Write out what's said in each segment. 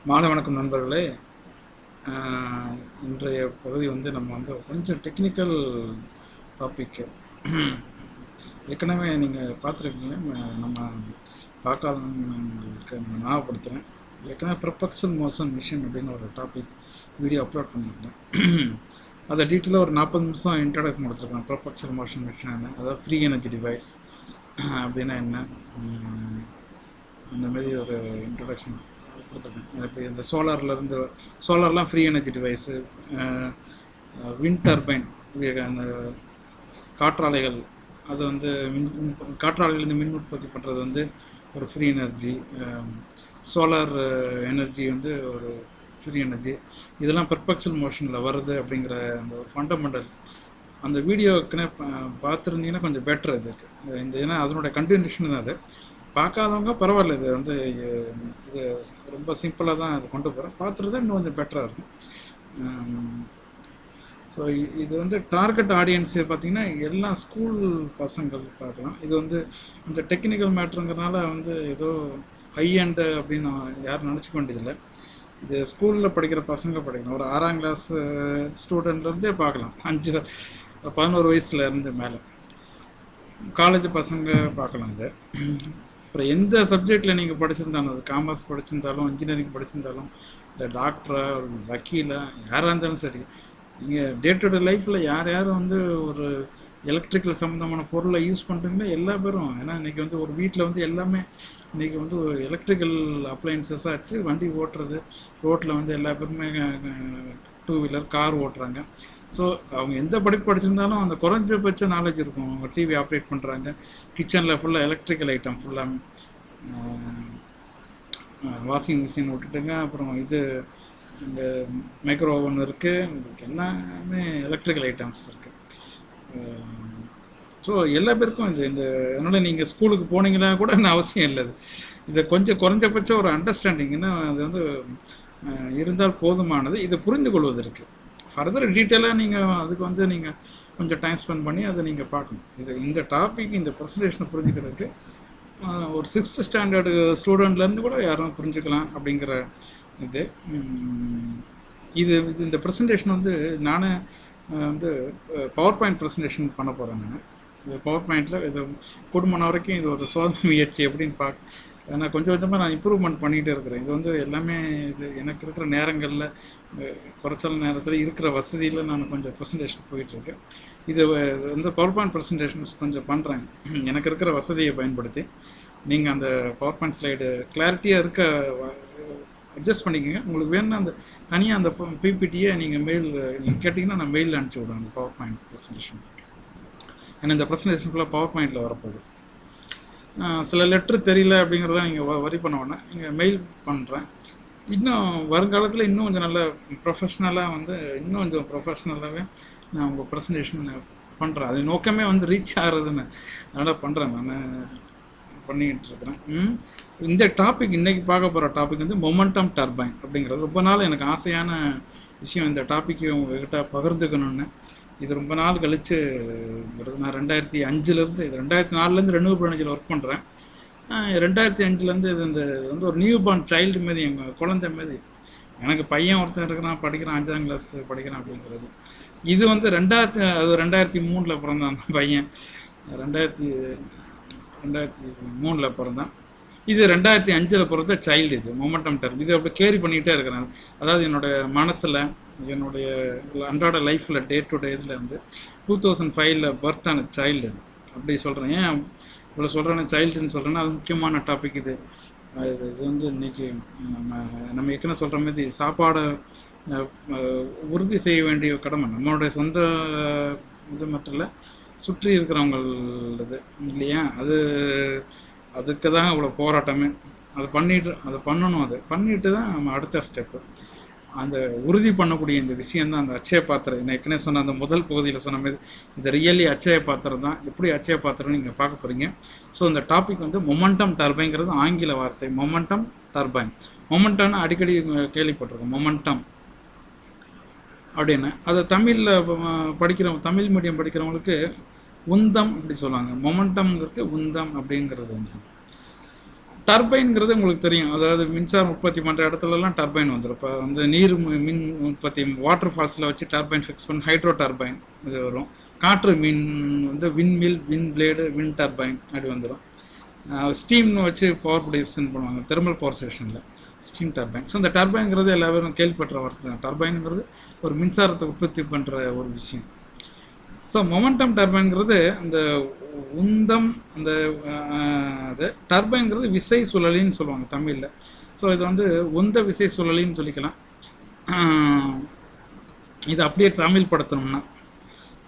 மாலை வணக்கம் நண்பர்களே. இன்றைய பகுதி நம்ம கொஞ்சம் டெக்னிக்கல் டாபிக். ஏற்கனவே நீங்கள் பார்த்துருக்கீங்க. நம்ம பார்க்காதவங்களுக்கு நான் ஞாபகப்படுத்துகிறேன். ஏற்கனவே ப்ரொபல்ஷன் மோஷன் மிஷின் அப்படின்னு ஒரு டாபிக் வீடியோ அப்லோட் பண்ணியிருக்கேன். அதை டீட்டெயிலாக ஒரு 40 நிமிஷம் இன்ட்ரடக்ஷன் கொடுத்துருக்கேன். ப்ரொபல்ஷன் மோஷன் மிஷின் என்ன, அதாவது ஃப்ரீ எனர்ஜி டிவைஸ் அப்படின்னா என்ன, அந்தமாரி ஒரு இன்ட்ரடக்ஷன் கொடுத்துருக்கேன். இப்போ இந்த சோலார்லாம் free energy device, wind turbine, அந்த காற்றாலைகள், அது காற்றாலையிலேருந்து மின் உற்பத்தி பண்ணுறது ஒரு ஃப்ரீ எனர்ஜி. சோலார் எனர்ஜி ஒரு ஃப்ரீ எனர்ஜி. இதெல்லாம் பெர்பெக்சுவல் மோஷனில் வருது அப்படிங்கிற அந்த ஒரு ஃபண்டமெண்டல் அந்த வீடியோக்குன்னு பார்த்துருந்தீங்கன்னா கொஞ்சம் பெட்டர். இதுக்கு ஏன்னா அதனுடைய கண்டினியூஷன் தான் அது. பார்க்காதவங்க பரவாயில்ல, இது இது ரொம்ப சிம்பிளாக தான் அது கொண்டு போகிறேன். பார்த்துட்டு தான் இன்னும் கொஞ்சம் பெட்டராக இருக்கும். ஸோ இது டார்கெட் ஆடியன்ஸு பார்த்திங்கன்னா எல்லா ஸ்கூல் பசங்கள் பார்க்கலாம். இது இந்த டெக்னிக்கல் மேட்ருங்கிறனால ஏதோ ஹை அண்டு அப்படின்னு யாரும் நினச்சிக்க வேண்டியதில்லை. இது ஸ்கூலில் படிக்கிற பசங்க படிக்கணும். ஒரு 6ஆம் கிளாஸ் ஸ்டூடெண்ட்லேருந்தே பார்க்கலாம். 11 வயசுலேருந்து மேலே காலேஜ் பசங்க பார்க்கலாம். இது அப்புறம் எந்த சப்ஜெக்டில் நீங்கள் படிச்சிருந்தாலும், அது காமர்ஸ் படிச்சிருந்தாலும், இன்ஜினியரிங் படிச்சிருந்தாலும், இல்லை டாக்டரா, வக்கீலா, யாராக இருந்தாலும் சரி, நீங்கள் டே டு டே லைஃப்பில் யார் ஒரு எலக்ட்ரிக்கல் சம்மந்தமான பொருளை யூஸ் பண்ணுறீங்களோ எல்லா பேரும். ஏன்னா இன்றைக்கி ஒரு வீட்டில் எல்லாமே இன்றைக்கி எலக்ட்ரிக்கல் அப்ளையன்சஸ் ஆச்சு. வண்டி ஓட்டுறது ரோட்டில் எல்லா பேருமே 2 வீலர் கார் ஓட்டுறாங்க. ஸோ அவங்க எந்த படிப்பு படிச்சிருந்தாலும் அந்த குறைஞ்சபட்ச நாலேஜ் இருக்கும். அவங்க டிவி ஆப்ரேட் பண்ணுறாங்க. கிச்சனில் ஃபுல்லாக எலக்ட்ரிக்கல் ஐட்டம், ஃபுல்லாக வாஷிங் மிஷின் விட்டுட்டுங்க. அப்புறம் இந்த மைக்ரோ ஓவன் இருக்குது. உங்களுக்கு எல்லாமே எலக்ட்ரிக்கல் ஐட்டம்ஸ் இருக்குது. ஸோ எல்லா பேருக்கும் அதனால் நீங்கள் ஸ்கூலுக்கு போனீங்கன்னா கூட இந்த அவசியம் இல்லை. இது கொஞ்சம் குறைஞ்சபட்ச ஒரு அண்டர்ஸ்டாண்டிங்னா அது இருந்தால் போதுமானது. இதை புரிந்து கொள்வதற்கு ஃபர்தர் டீட்டெயிலாக நீங்கள் அதுக்கு நீங்கள் கொஞ்சம் டைம் ஸ்பெண்ட் பண்ணி அதை நீங்கள் பார்க்கணும். இந்த டாபிக், இந்த ப்ரெசன்டேஷனை புரிஞ்சுக்கிறதுக்கு ஒரு 6th ஸ்டாண்டர்டு ஸ்டூடெண்ட்லேருந்து கூட யாரும் புரிஞ்சுக்கலாம் அப்படிங்கிற இந்த ப்ரெசன்டேஷன் நானே பவர் பாயிண்ட் ப்ரெசன்டேஷன் பண்ண போகிறேன். நான் இது பவர் பாயிண்டில் இது குடும்பம் வரைக்கும் இது ஒரு சோதனை முயற்சி எப்படின்னு ஏன்னா கொஞ்சம் கொஞ்சமாக நான் இம்ப்ரூவ்மெண்ட் பண்ணிகிட்டே இருக்கிறேன். இது எல்லாமே எனக்கு இருக்கிற நேரங்களில், குறைச்சல் நேரத்தில் இருக்கிற வசதியில் நான் கொஞ்சம் ப்ரெசன்டேஷன் போயிட்டுருக்கேன். இது பவர் பாயிண்ட் ப்ரெசன்டேஷன்ஸ் கொஞ்சம் பண்ணுறேன் எனக்கு இருக்கிற வசதியை பயன்படுத்தி. நீங்கள் அந்த பவர் பாயிண்ட் ஸ்லைடு கிளாரிட்டியாக இருக்க அட்ஜஸ்ட் பண்ணிக்கோங்க. உங்களுக்கு வேணும்னா அந்த தனியாக அந்த பிபிடியை நீங்கள் நீங்கள் கேட்டிங்கன்னா நான் மெயிலில் அனுப்பிச்சி விடுவேன் அந்த பவர் பாயிண்ட் ப்ரெசன்டேஷன். ஏன்னா இந்த ப்ரெசன்டேஷன் ஃபுல்லாக பவர் பாயிண்டில் வரப்போகுது. சில லெட்ரு தெரியல அப்படிங்கிறத நீங்கள் வரி பண்ண உடனே நீங்கள் மெயில் பண்ணுறேன். இன்னும் வருங்காலத்தில் இன்னும் கொஞ்சம் நல்ல ப்ரொஃபஷ்னலாக இன்னும் கொஞ்சம் ப்ரொஃபஷ்னலாகவே நான் உங்கள் ப்ரெசன்டேஷன் பண்ணுறேன். அது நோக்கமே ரீச் ஆகிறதுன்னு அதனால் பண்ணுறேன். நான் பண்ணிக்கிட்டு இருக்கிறேன். இந்த டாபிக் இன்றைக்கி பார்க்க போகிற டாபிக் மொமெண்டம் டர்பைன் அப்படிங்கிறது ரொம்ப நாள் எனக்கு ஆசையான விஷயம். இந்த டாப்பிக்கு உங்கள்கிட்ட பகிர்ந்துக்கணுன்னு இது ரொம்ப நாள் கழித்து வருது. நான் 2005 இது 2004 ரெனியூவல் எனர்ஜியில் ஒர்க் பண்ணுறேன். 2005 இது ஒரு நியூ பார்ன் சைல்டு மாரி, எங்கள் குழந்தை மாரி. எனக்கு பையன் ஒருத்தன் இருக்கிறான், படிக்கிறான், 5ஆம் கிளாஸ் படிக்கிறான் அப்படிங்கிறது. இது 2003 பிறந்தான் அந்த பையன். 2003 பிறந்தான். இது 2005 பிறந்த சைல்டு. இது மொமெண்டம் டர்ம். இது அப்படி கேரி பண்ணிகிட்டே இருக்கிறேன். அதாவது என்னோடய மனசில், என்னுடைய அன்றாட லைஃப்பில், டே டு டே இதில் 2005 பர்த் ஆன சைல்டு. இது அப்படி சொல்கிறேன். ஏன் இவ்வளோ சொல்கிறேன்னா, சைல்டுன்னு சொல்கிறேன்னா அது முக்கியமான டாபிக். இது இன்றைக்கி நம்ம ஏற்கனவே சொல்கிற மாதிரி சாப்பாடை உறுதி செய்ய வேண்டிய கடமை நம்மளுடைய சொந்த இது மட்டும் இல்லை, சுற்றி இருக்கிறவங்களது இல்லையா. அதுக்கு தான் இவ்வளோ போராட்டமே. அதை பண்ணணும். அதை பண்ணிட்டு தான் நம்ம அடுத்த ஸ்டெப்பு அந்த உறுதி பண்ணக்கூடிய இந்த விஷயந்தான் அந்த அச்சய பாத்திரம். நான் ஏற்கனவே சொன்ன அந்த முதல் பகுதியில் சொன்ன மாதிரி இது ரியலி அச்சய பாத்திரம் தான். எப்படி அச்சய பாத்திரம்னு நீங்கள் பார்க்க போகிறீங்க. ஸோ இந்த டாபிக் மொமெண்டம் டர்பைன்ங்கிறது ஆங்கில வார்த்தை. Momentum turbine. மொமெண்டம்னு அடிக்கடி கேள்விப்பட்டிருக்கோம். மொமெண்டம் அப்படின்னு அதை தமிழில் தமிழ் மீடியம் படிக்கிறவங்களுக்கு உந்தம் அப்படி சொல்லுவாங்க. மொமெண்டம்ங்கிறதுக்கு உந்தம் அப்படிங்கிறது டர்பைன்ங்கிறது உங்களுக்கு தெரியும், அதாவது மின்சாரம் உற்பத்தி பண்ணுற இடத்துலலாம் டர்பைன் வந்துடும். இப்போ வந்து நீர் மின் உற்பத்தி வாட்டர் ஃபால்ஸில் வச்சு டர்பைன் ஃபிக்ஸ் பண்ணி ஹைட்ரோ டர்பைன் இது வரும். காற்று மீன் வந்து win mill, win blade, win turbine அப்படி வந்துடும். ஸ்டீம்னு வச்சு பவர் ப்ரொடியூஷன் பண்ணுவாங்க தெர்மல் பவர் ஸ்டேஷனில், ஸ்டீம் டர்பைன். ஸோ இந்த டர்பைன்ங்கிறது எல்லாரும் கேள்விப்பட்ட வார்த்தை தான். டர்பைனுங்கிறது ஒரு மின்சாரத்தை உற்பத்தி பண்ணுற ஒரு விஷயம். ஸோ மொமெண்டம் டர்பைன்ங்கிறது அந்த உந்தம், அந்த அது டர்பைன்ங்கிறது விசை சுழலின்னு சொல்லுவாங்க தமிழில். ஸோ இது வந்து உந்த விசை சுழலின்னு சொல்லிக்கலாம். இது அப்படியே தமிழ் படுத்தணும்னா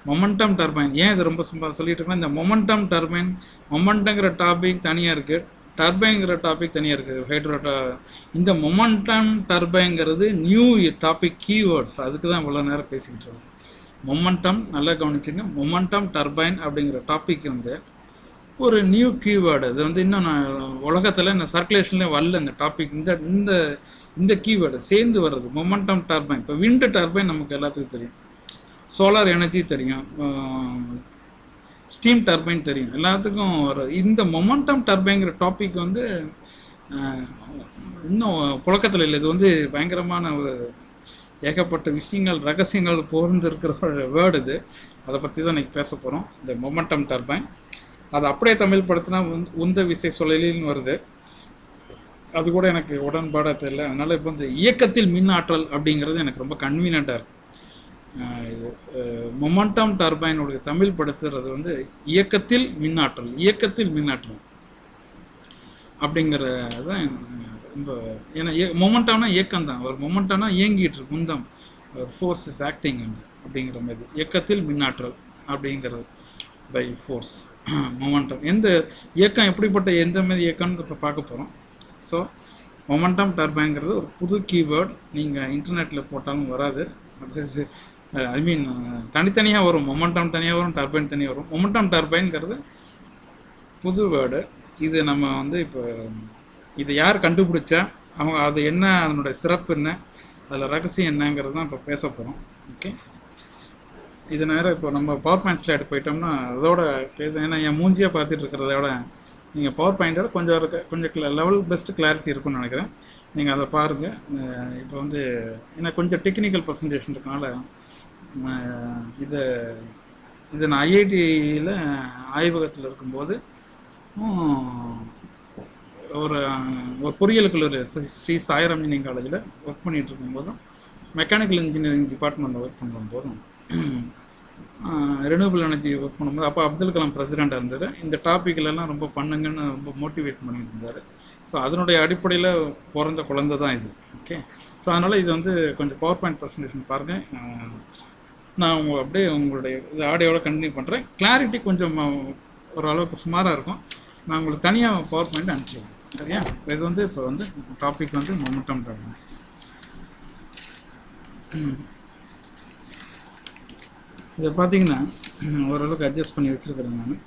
மொமெண்டம் டர்பைன். ஏன் இது ரொம்ப சொல்லிட்டு இருக்கேன்னா, இந்த மொமெண்டம் டர்பைன், மொமெண்டங்கிற டாபிக் தனியாக இருக்குது, டர்பைன்கிற டாபிக் தனியாக இருக்குது. இந்த மொமெண்டம் டர்பைன்ங்கிறது நியூ டாபிக் கீவேர்ட்ஸ், அதுக்கு தான் இவ்வளோ நேரம் பேசிக்கிட்டு இருக்கோம். மொமெண்டம் நல்லா கவனிச்சுங்க. மொமெண்டம் டர்பைன் அப்படிங்கிற டாபிக் வந்து ஒரு நியூ கீவேர்டு. அது வந்து இன்னும் நான் உலகத்தில் இந்த சர்க்குலேஷன்லேயே வரல இந்த டாபிக். இந்த இந்த கீவேர்டு சேர்ந்து வர்றது மொமெண்டம் டர்பைன். இப்போ விண்டு டர்பைன் நமக்கு எல்லாத்துக்கும் தெரியும், சோலார் எனர்ஜி தெரியும், ஸ்டீம் டர்பைன் தெரியும், எல்லாத்துக்கும் வரும். இந்த மொமெண்டம் டர்பைன்கிற டாபிக் வந்து இன்னும் புழக்கத்தில் இல்லை. இது வந்து பயங்கரமான ஒரு ஏகப்பட்ட விஷயங்கள், ரகசியங்கள் போர்ந்து இருக்கிற ஒரு வேர்டு இது. அதை பற்றி தான் இன்றைக்கி பேச போகிறோம். இந்த மொமெண்டம் டர்பைன் அதை அப்படியே தமிழ் படுத்தினா உந்த விசை சுழலின்னு வருது. அது கூட எனக்கு உடன்பாடாக தெரியல. அதனால் இப்போ இந்த இயக்கத்தில் மின் ஆற்றல் அப்படிங்கிறது எனக்கு ரொம்ப கன்வீனியண்ட்டாக இருக்குது. இது மொமெண்டம் டர்பைனுடைய தமிழ் படுத்துறது வந்து இயக்கத்தில் மின்னாற்றல், இயக்கத்தில் மின்னாற்றல் அப்படிங்கிறது தான் ரொம்ப. ஏன்னா மொமெண்டம்னா இயக்கம் தான், ஒரு மொமெண்டம்னா இயங்கிட்டு இருக்கு, உந்தம், ஒரு ஃபோர்ஸ் இஸ் ஆக்டிங் அப்படிங்கிற மாதிரி. இயக்கத்தில் மின்னாற்றல் அப்படிங்கிறது பை ஃபோர்ஸ் மொமெண்டம். எந்த இயக்கம் எப்படிப்பட்ட எந்த மாதிரி இயக்கம்னு இப்போ பார்க்க போகிறோம். ஸோ மொமெண்டம் டர்பைன்ங்கிறது ஒரு புது கீவேர்ட், நீங்கள் இன்டர்நெட்டில் போட்டாலும் வராது. அது ஐ மீன் தனித்தனியாக வரும், மொமெண்டம் தனியாக வரும், டர்பைன் தனியாக வரும். மொமெண்டம் டர்பைன்ங்கிறது புது வேர்டு. இது நம்ம வந்து இப்போ இதை யார் கண்டுபிடிச்சா, அவங்க அது என்ன, அதனுடைய சிறப்பு என்ன, அதில் ரகசியம் என்னங்கிறது தான் இப்போ பேச போகிறோம். ஓகே, இது நேரம் இப்போ நம்ம பவர் பாயிண்ட் ஸ்லைடு போயிட்டோம்னா அதோட பேச. ஏன்னா என் மூஞ்சியாக பார்த்துட்டு இருக்கிறத விட நீங்கள் பவர் பாயிண்டோட கொஞ்சம் லெவல் பெஸ்ட்டு கிளாரிட்டி இருக்குன்னு நினைக்கிறேன். நீங்கள் அதை பாருங்கள். இப்போ வந்து ஏன்னா கொஞ்சம் டெக்னிக்கல் ப்ரெசன்டேஷன் இருக்கனால இதை நான் ஐஐடியில் ஆய்வகத்தில் இருக்கும்போது ஒரு பொறியியல் கல்லூரி ஸ்ரீ சாய்ராம் இன்ஜினியரிங் காலேஜில் ஒர்க் பண்ணிகிட்டு இருக்கும்போதும், மெக்கானிக்கல் இன்ஜினியரிங் டிபார்ட்மெண்ட்டில் ஒர்க் பண்ணும்போதும், ரெனியூபிள் எனர்ஜி ஒர்க் பண்ணும்போது அப்போ அப்துல் கலாம் பிரசிடெண்ட்டாக இருந்தார். இந்த டாப்பிக்கிலலாம் ரொம்ப பண்ணுங்கன்னு ரொம்ப மோட்டிவேட் பண்ணிட்டு இருந்தார். ஸோ அதனுடைய அடிப்படையில் பிறந்த குழந்தை தான் இது. ஓகே, ஸோ அதனால் இது வந்து கொஞ்சம் பவர் பாயிண்ட் ப்ரெசன்டேஷன் பாருங்கள். நான் அப்படியே உங்களுடைய இது ஆடியோட கண்டினியூ பண்ணுறேன். கிளாரிட்டி கொஞ்சம் ஓரளவுக்கு சுமாராக இருக்கும். நான் உங்களுக்கு தனியாக பவர் பாயிண்ட் அனுப்பிச்சிடுவேன், சரியா? இது வந்து இப்போ வந்து டாபிக் வந்து மொமெண்டம் டர்பைன். இதை பார்த்தீங்கன்னா ஓரளவுக்கு அட்ஜஸ்ட் பண்ணி வச்சுருக்கிறேன் நான்.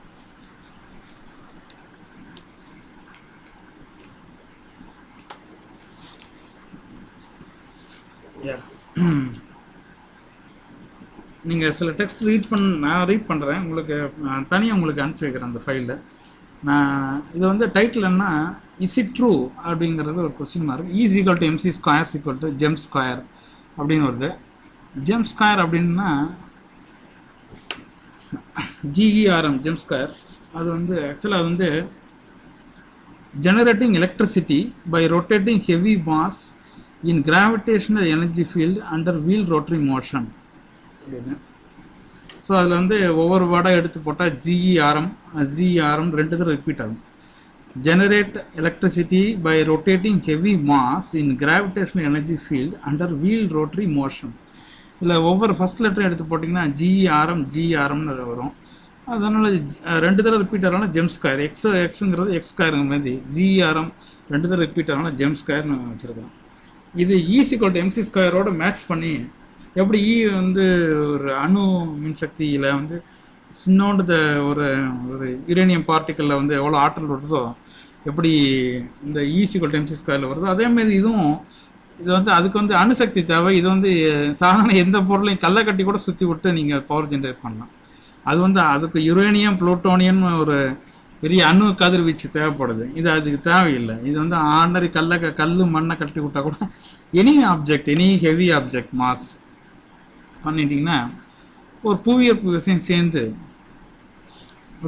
நீங்கள் சில டெக்ஸ்ட் நான் ரீட் பண்ணுறேன், உங்களுக்கு தனியாக உங்களுக்கு அனுப்பிச்சி வைக்கிறேன் அந்த ஃபைலில். நான் இது வந்து டைட்டில் என்ன, இஸ் இட் ட்ரூ அப்படிங்கிறது ஒரு question mark. Is equal to MC square equal to GeM square அப்படின்னு வருது. ஜெம் ஸ்கொயர் அப்படின்னா ஜிஇஆர்எம், ஜெம் ஸ்கொயர். அது வந்து ஆக்சுவலாக அது வந்து generating electricity by rotating heavy mass in gravitational energy field under wheel rotary motion அப்படின்னு. ஸோ அதில் வந்து ஒவ்வொரு வேர்டாக எடுத்து போட்டால் ஜிஇஆர்எம் ரெண்டு தடவை ரிப்பீட் ஆகும். Generate electricity by rotating heavy mass in gravitational energy field under wheel rotary motion. இதில் ஒவ்வொரு ஃபஸ்ட் லெட்டரும் எடுத்து போட்டிங்கன்னா ஜிஆர்எம்னு வரும். அதனால் ரெண்டு தடவை ரிப்பீட் ஆகிறனால ஜெம் ஸ்கொயர். எக்ஸுங்கிறது எக்ஸ் ஸ்கொயருங்க மாதிரி, ஜிஆர்எம் ரெண்டு தடவை ரிப்பீட் ஆகிறனால ஜெம் ஸ்கொயர்னு வச்சுருக்கோம். இது ஈஸிக்கல் டு எம்சி ஸ்கொயரோட மேட்ச் பண்ணி, எப்படி வந்து ஒரு அணு மின்சக்தியில் வந்து சின்னோண்டு ஒரு யுரேனியம் பார்ட்டிக்கலில் வந்து எவ்வளோ ஆற்றல் வருதோ, எப்படி இந்த ஈஸிக்கல் டு எம்சி ஸ்கொயரில் வருதோ, அதேமாதிரி இதுவும் இது வந்து அதுக்கு வந்து அணுசக்தி தேவை. இது வந்து சாதாரண எந்த பொருளையும் கல்லை கட்டி கூட சுற்றி விட்டு நீங்கள் பவர் ஜென்ரேட் பண்ணலாம். அது வந்து அதுக்கு யுரேனியம், புளூட்டோனியம் ஒரு பெரிய அணு கதிர்வீச்சு தேவைப்படுது. இது அதுக்கு தேவையில்லை. இது வந்து ஆர்டினரி கல் மண்ணை கட்டி விட்டா கூட any object, any heavy object mass பண்ணிட்டீங்கன்னா ஒரு புவியீர்ப்பு விசையும் சேர்ந்து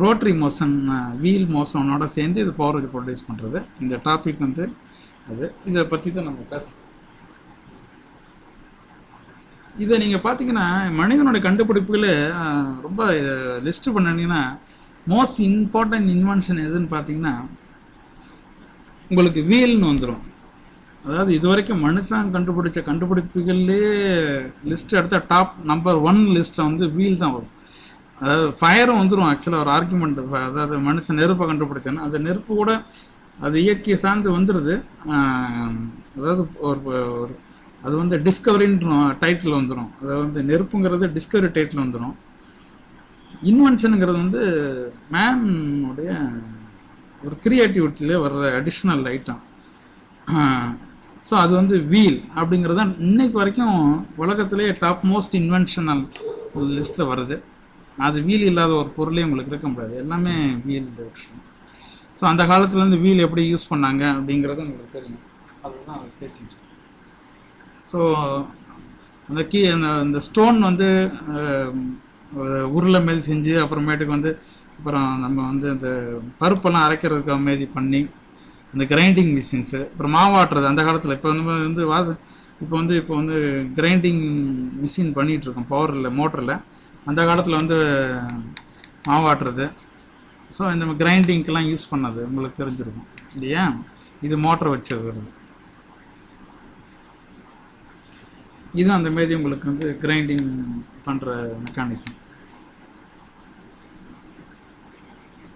ரோட்டரி மோஷன், வீல் மோஷனோட சேர்ந்து இது பவர் ப்ரொடியூஸ் பண்ணுறது. இந்த டாபிக் வந்து அது இதை பற்றி தான் நம்ம பேசுகிறோம். இதை நீங்கள் பார்த்தீங்கன்னா மனிதனுடைய கண்டுபிடிப்புகளை ரொம்ப லிஸ்ட்டு பண்ணிங்கன்னா மோஸ்ட் இம்பார்ட்டன்ட் இன்வென்ஷன் எதுன்னு பார்த்தீங்கன்னா உங்களுக்கு வீல்னு வந்துடும். அதாவது இது வரைக்கும் மனுஷன் கண்டுபிடிச்ச கண்டுபிடிப்புகள்லேயே லிஸ்ட் எடுத்த டாப் நம்பர் 1 லிஸ்ட்டில் வந்து வீல் தான் வரும். அதாவது ஃபயரும் வந்துடும். ஆக்சுவலாக ஒரு ஆர்குமெண்ட், அதாவது மனுஷன் நெருப்பை கண்டுபிடிச்சான்னு அந்த நெருப்பு கூட அது இயற்கையை சார்ந்து வந்துடுது. அதாவது ஒரு அது வந்து டிஸ்கவரின்னு டைட்டில் வந்துடும். அதாவது வந்து நெருப்புங்கிறது டிஸ்கவரி டைட்டில் வந்துடும். இன்வென்ஷனுங்கிறது வந்து மேனுடைய ஒரு க்ரியேட்டிவிட்டியிலே வர்ற அடிஷ்னல் ஐட்டம். ஸோ அது வந்து வீல் அப்படிங்கிறது தான் இன்னைக்கு வரைக்கும் உலகத்திலே டாப் மோஸ்ட் இன்வென்ஷனல் லிஸ்ட்டில் வருது. அது வீல் இல்லாத ஒரு பொருளே உங்களுக்கு இருக்க முடியாது. எல்லாமே வீல் விஷயம். ஸோ அந்த காலத்துலேருந்து வீல் எப்படி யூஸ் பண்ணாங்க அப்படிங்கிறது உங்களுக்கு தெரியும். அதுதான் அவர் பேசிட்டு. ஸோ அந்த அந்த ஸ்டோன் வந்து உருளை மாரி செஞ்சு அப்புறமேட்டுக்கு வந்து அப்புறம் நம்ம வந்து இந்த பருப்பெல்லாம் அரைக்கிறதுக்கு மாரி பண்ணி இந்த கிரைண்டிங் மிஷின்ஸு, அப்புறம் மாவாட்டுறது அந்த காலத்தில். இப்போ வந்து இப்போ வந்து கிரைண்டிங் மிஷின் பண்ணிகிட்ருக்கோம் பவரில், மோட்டரில். அந்த காலத்தில் வந்து மாவாட்டுறது. ஸோ இந்த கிரைண்டிங்க்கெலாம் யூஸ் பண்ணது உங்களுக்கு தெரிஞ்சிருக்கும் இல்லையா? இது மோட்டரை வச்சது வருது. இது அந்த மாரி உங்களுக்கு வந்து கிரைண்டிங் பண்ணுற மெக்கானிசம்.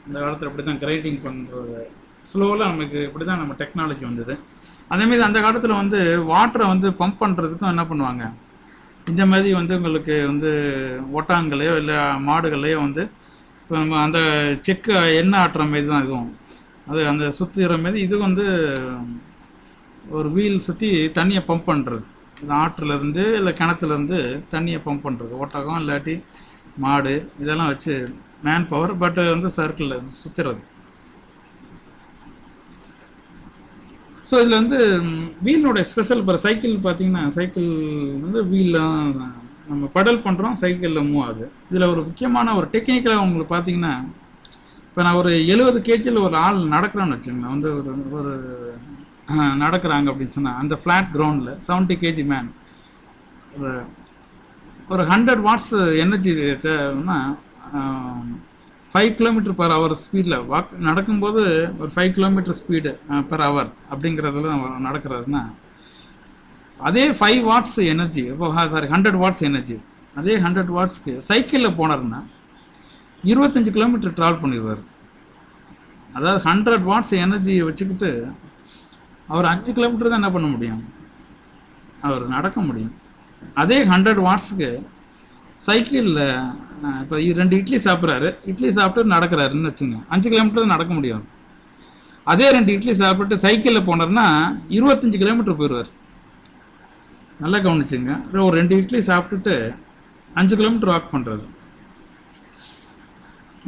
இந்த காலத்தில் இப்படி தான் கிரைண்டிங் பண்ணுறது ஸ்லோவில் நமக்கு இப்படி தான் நம்ம டெக்னாலஜி வந்தது. அதேமாரி அந்த காலத்தில் வந்து வாட்டரை வந்து பம்ப் பண்ணுறதுக்கும் என்ன பண்ணுவாங்க, இந்த மாதிரி வந்து உங்களுக்கு வந்து ஒட்டாங்களையோ இல்லை மாடுகளையோ வந்து இப்போ நம்ம அந்த செக்கு எண்ணெய் ஆட்டுற மாரி தான் இதுவும். அது அந்த சுற்றுற மாரி இது வந்து ஒரு வீல் சுற்றி தண்ணியை பம்ப் பண்ணுறது. இது ஆற்றுலேருந்து இல்லை கிணத்துலேருந்து தண்ணியை பம்ப் பண்ணுறது. ஒட்டகம் இல்லாட்டி மாடு இதெல்லாம் வச்சு மேன் பவர், பட் வந்து சர்க்கிளில் சுற்றுறது. ஸோ இதில் வந்து வீலோடைய ஸ்பெஷல் இப்போ சைக்கிள் பார்த்தீங்கன்னா, சைக்கிள் வந்து வீல்லாம் நம்ம பெடல் பண்ணுறோம், சைக்கிளில் மூவ் ஆகுது. இதில் ஒரு முக்கியமான ஒரு டெக்னிக்கலாக உங்களுக்கு பார்த்தீங்கன்னா, இப்போ நான் ஒரு 70 kg ஒரு ஆள் நடக்கிறான்னு வச்சுக்கோங்க, வந்து ஒரு நடக்கிறாங்க அப்படின்னு சொன்னால் அந்த ஃப்ளாட் கிரவுண்டில் 70 kg மேன் ஒரு 100 watts எனர்ஜி தேவைன்னா 5 km/h ஸ்பீடில் நடக்கும்போது ஒரு 5 km ஸ்பீடு பெர் ஹவர் அப்படிங்கிறதுல நடக்கிறதுனா அதே 5 watts எனர்ஜி, இப்போ 100 watts எனர்ஜி, அதே 100 wattsக்கு சைக்கிளில் போனார்னா 25 km ட்ராவல் பண்ணிடுவார். அதாவது 100 watts எனர்ஜியை வச்சுக்கிட்டு அவர் 5 km தான் என்ன பண்ண முடியும், அவர் நடக்க முடியும். அதே 100 wattsக்கு சைக்கிளில் இப்போ 2 இட்லி சாப்பிட்றாரு, இட்லி சாப்பிட்டு நடக்கிறாருன்னு வச்சுங்க, 5 km தான் நடக்க முடியும். அதே 2 இட்லி சாப்பிட்டு சைக்கிளில் போனார்னா 25 km போயிடுவார். நல்லா கவனிச்சுங்க. ஒரு 2 இட்லி சாப்பிட்டுட்டு 5 km வாக் பண்ணுறது,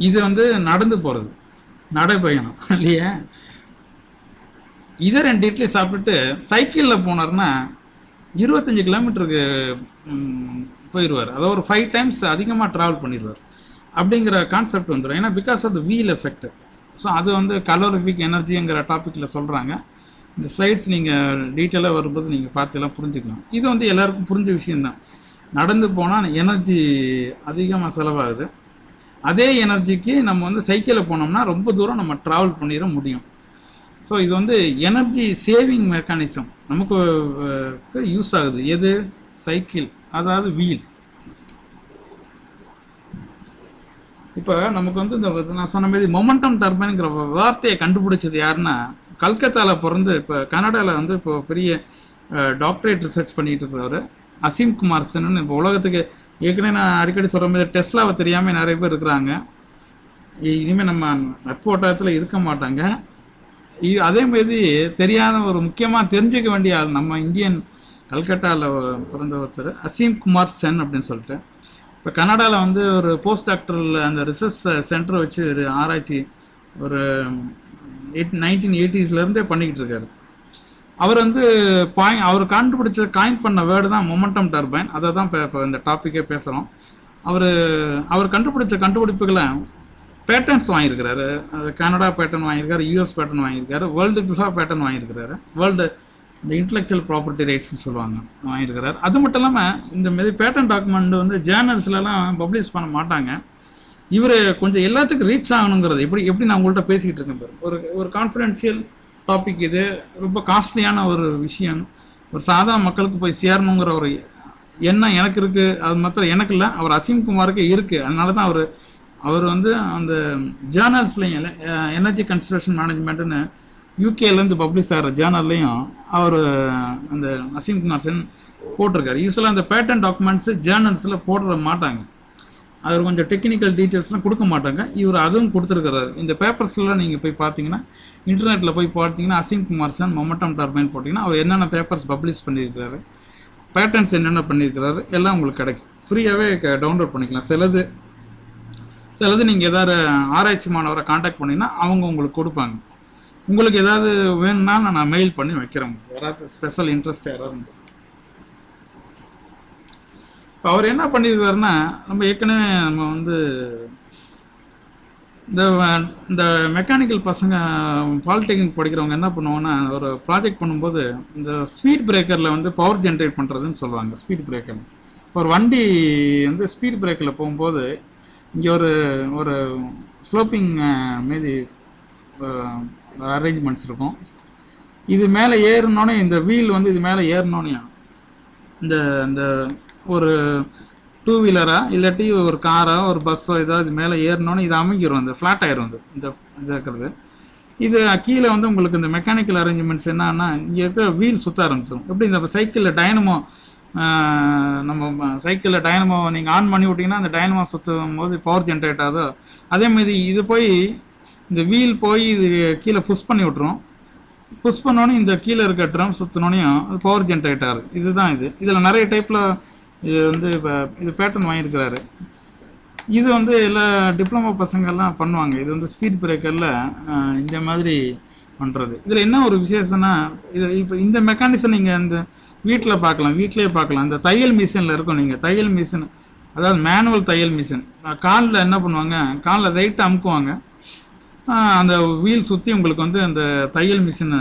இது வந்து நடந்து போகிறது, நடைபயணம் இல்லையா? இதே 2 இட்லி சாப்பிட்டுட்டு சைக்கிளில் போனார்னா 25 கிலோமீட்டருக்கு போயிடுவார். அதாவது ஒரு 5 times அதிகமாக ட்ராவல் பண்ணிடுவார். அப்படிங்கிற கான்செப்ட் வந்துடும். ஏன்னா because of the wheel effect. So அது வந்து கலோரிஃபிக் எனர்ஜிங்கிற டாப்பிக்கில் சொல்கிறாங்க. இந்த ஸ்லைட்ஸ் நீங்கள் டீட்டெயிலாக வரும்போது நீங்கள் பார்த்துலாம் புரிஞ்சுக்கலாம். இது வந்து எல்லாருக்கும் புரிஞ்ச விஷயந்தான். நடந்து போனால் எனர்ஜி அதிகமாக செலவாகுது. அதே எனர்ஜிக்கு நம்ம வந்து சைக்கிளில் போனோம்னா ரொம்ப தூரம் நம்ம ட்ராவல் பண்ணிட முடியும். ஸோ இது வந்து எனர்ஜி சேவிங் மெக்கானிசம் நமக்கு யூஸ் ஆகுது. எது? சைக்கிள், அதாவது வீல். இப்போ நமக்கு வந்து இந்த நான் சொன்ன மாதிரி மொமெண்டம் டர்பைன்ங்கிற வார்த்தையை கண்டுபிடிச்சது யாருன்னா, கல்கத்தாவில் பிறந்து இப்போ கனடாவில் வந்து இப்போ பெரிய டாக்டரேட் ரிசர்ச் பண்ணிட்டு இருக்கிறவர் அசீம் குமார் சென்னு. இப்போ உலகத்துக்கு ஏற்கனவே நான் அடிக்கடி சொல்கிற மாதிரி டெஸ்லாவை தெரியாமல் நிறைய பேர் இருக்கிறாங்க. இனிமேல் நம்ம நட்பு வட்டாரத்தில் இருக்க மாட்டாங்க. அதே மாதிரி தெரியாத ஒரு முக்கியமாக தெரிஞ்சுக்க வேண்டிய ஆள் நம்ம இந்தியன் கல்கட்டாவில் பிறந்த ஒருத்தர் அசீம் குமார் சென் அப்படின்னு சொல்லிட்டு. இப்போ கனடாவில் வந்து ஒரு போஸ்ட் டாக்டரில் அந்த ரிசர்ச் சென்டரை வச்சு ஒரு ஆராய்ச்சி ஒரு 1980s பண்ணிக்கிட்டு இருக்காரு. அவர் வந்து அவர் காயின் பண்ண வேர்டு தான் மொமெண்டம் டர்பைன். அதை தான் இப்போ இந்த டாப்பிக்கே பேசுகிறோம். அவர் கண்டுபிடிச்ச கண்டுபிடிப்புகளை பேட்டர்ன்ஸ் வாங்கியிருக்கிறாரு. கனடா பேட்டர்ன் வாங்கியிருக்காரு, யூஎஸ் பேட்டர்ன் வாங்கியிருக்காரு, வேர்ல்டு பேட்டர்ன் வாங்கியிருக்கிறாரு, வேர்ல்டு இந்த இன்டெலெக்சுவல் ப்ராப்பர்ட்டி ரைட்ஸ்னு சொல்லுவாங்க வாங்கியிருக்கிறாரு. அது மட்டும் இல்லாமல் இந்த மாரி பேட்டன் டாக்குமெண்ட் வந்து ஜேர்னல்ஸ்லாம் பப்ளிஷ் பண்ண மாட்டாங்க. இவர் கொஞ்சம் எல்லாத்துக்கும் ரீச் ஆகணுங்கிறது எப்படி நான் உங்கள்கிட்ட பேசிக்கிட்டு இருக்கேன் பாரு. ஒரு கான்ஃபிடென்ஷியல் டாபிக், இது ரொம்ப காஸ்ட்லியான ஒரு விஷயம். ஒரு சாதாரண மக்களுக்கு போய் சேரணுங்கிற ஒரு எண்ணம் எனக்கு இருக்குது. அது மாத்திரம் எனக்கு இல்லை, அவர் அசீம் குமாருக்கு இருக்குது. அதனால தான் அவர் வந்து அந்த ஜேர்னல்ஸ்லையும் எனர்ஜி கன்சர்வேஷன் மேனேஜ்மெண்ட்டுன்னு யூகேலேருந்து பப்ளிஷ் ஆகிற ஜேர்னல்லையும் அவர் அந்த அசீம் குமார் சென் போட்டிருக்காரு. யூஸ்வலாக அந்த பேட்டன் டாக்குமெண்ட்ஸு ஜேர்னல்ஸில் போட மாட்டாங்க. அவர் கொஞ்சம் டெக்னிக்கல் டீட்டெயில்ஸ்லாம் கொடுக்க மாட்டாங்க. இவர் அதுவும் கொடுத்துருக்கிறாரு. இந்த பேப்பர்ஸ்லாம் நீங்கள் போய் பார்த்தீங்கன்னா, இன்டர்நெட்டில் போய் பார்த்தீங்கன்னா அசீம் குமார் சென் மொமெண்டம் டர்பைன் போட்டிங்கன்னா அவர் என்னென்ன பேப்பர்ஸ் பப்ளிஷ் பண்ணியிருக்கிறாரு, பேட்டர்ன்ஸ் என்னென்ன பண்ணியிருக்கிறாரு எல்லாம் உங்களுக்கு கிடைக்கும். ஃப்ரீயாகவே டவுன்லோட் பண்ணிக்கலாம். சிலது நீங்கள் ஏதாவது ஆராய்ச்சி மாணவரை காண்டாக்ட் பண்ணிங்கன்னா அவங்க உங்களுக்கு கொடுப்பாங்க. உங்களுக்கு ஏதாவது வேணும்னா நான் மெயில் பண்ணி வைக்கிறேன். யாராவது ஸ்பெஷல் இன்ட்ரெஸ்ட் யாராவது இருந்துச்சு. இப்போ அவர் என்ன பண்ணியிருக்காருன்னா, நம்ம ஏற்கனவே நம்ம வந்து இந்த மெக்கானிக்கல் பசங்க பாலிடெக்னிக் படிக்கிறவங்க என்ன பண்ணுவாங்கன்னா, ஒரு ப்ராஜெக்ட் பண்ணும்போது இந்த ஸ்பீட் பிரேக்கரில் வந்து பவர் ஜென்ரேட் பண்ணுறதுன்னு சொல்லுவாங்க. ஸ்பீட் பிரேக்கர் ஒரு வண்டி வந்து ஸ்பீட் பிரேக்கரில் போகும்போது இங்கே ஒரு ஸ்லோப்பிங் மீதி அரேஞ்ச்மெண்ட்ஸ் இருக்கும். இது மேலே ஏறினோடனே இந்த வீல் வந்து இது மேலே ஏறினோடனே இந்த ஒரு டூ வீலரா இல்லாட்டி ஒரு காரோ ஒரு பஸ்ஸோ ஏதாவது மேலே ஏறினோன்னு இது அமைக்கிடும், இந்த ஃப்ளாட் ஆயிரும். இது இருக்கிறது இது கீழே வந்து உங்களுக்கு இந்த மெக்கானிக்கல் அரேஞ்ச்மெண்ட்ஸ் என்னன்னா, இங்கே இருக்கிற வீல் சுற்ற ஆரம்பிச்சிடும். எப்படி இந்த சைக்கிளில் டைனமோ, நம்ம சைக்கிளில் டைனமோ நீங்கள் ஆன் பண்ணி விட்டிங்கன்னா அந்த டைனமோ சுற்றும் போது பவர் ஜென்ரேட் ஆகுதோ, அதேமாதிரி இது போய் இந்த வீல் போய் இது கீழே புஷ் பண்ணி விட்ரும். புஷ் பண்ணோன்னே இந்த கீழே இருக்க ட்ரம் சுற்றினோனையும் அது பவர் ஜென்ரேட் ஆகுது. இதுதான் இதில் நிறைய டைப்பில் இது வந்து இப்போ இது பேட்டர்ன் வாங்கியிருக்கிறாரு. இது வந்து எல்லா டிப்ளமோ பசங்கள்லாம் பண்ணுவாங்க. இது வந்து ஸ்பீட் பிரேக்கரில் இந்த மாதிரி பண்ணுறது. இதில் என்ன ஒரு விசேஷம்னா, இப்போ இந்த மெக்கானிசம் நீங்கள் இந்த வீட்டிலே பார்க்கலாம். இந்த தையல் மிஷினில் இருக்கும். நீங்கள் தையல் மிஷின், அதாவது மேனுவல் தையல் மிஷின், காலில் என்ன பண்ணுவாங்க, காலில் ரைட்டாக அமுக்குவாங்க, அந்த வீல் சுற்றி உங்களுக்கு வந்து அந்த தையல் மிஷின்,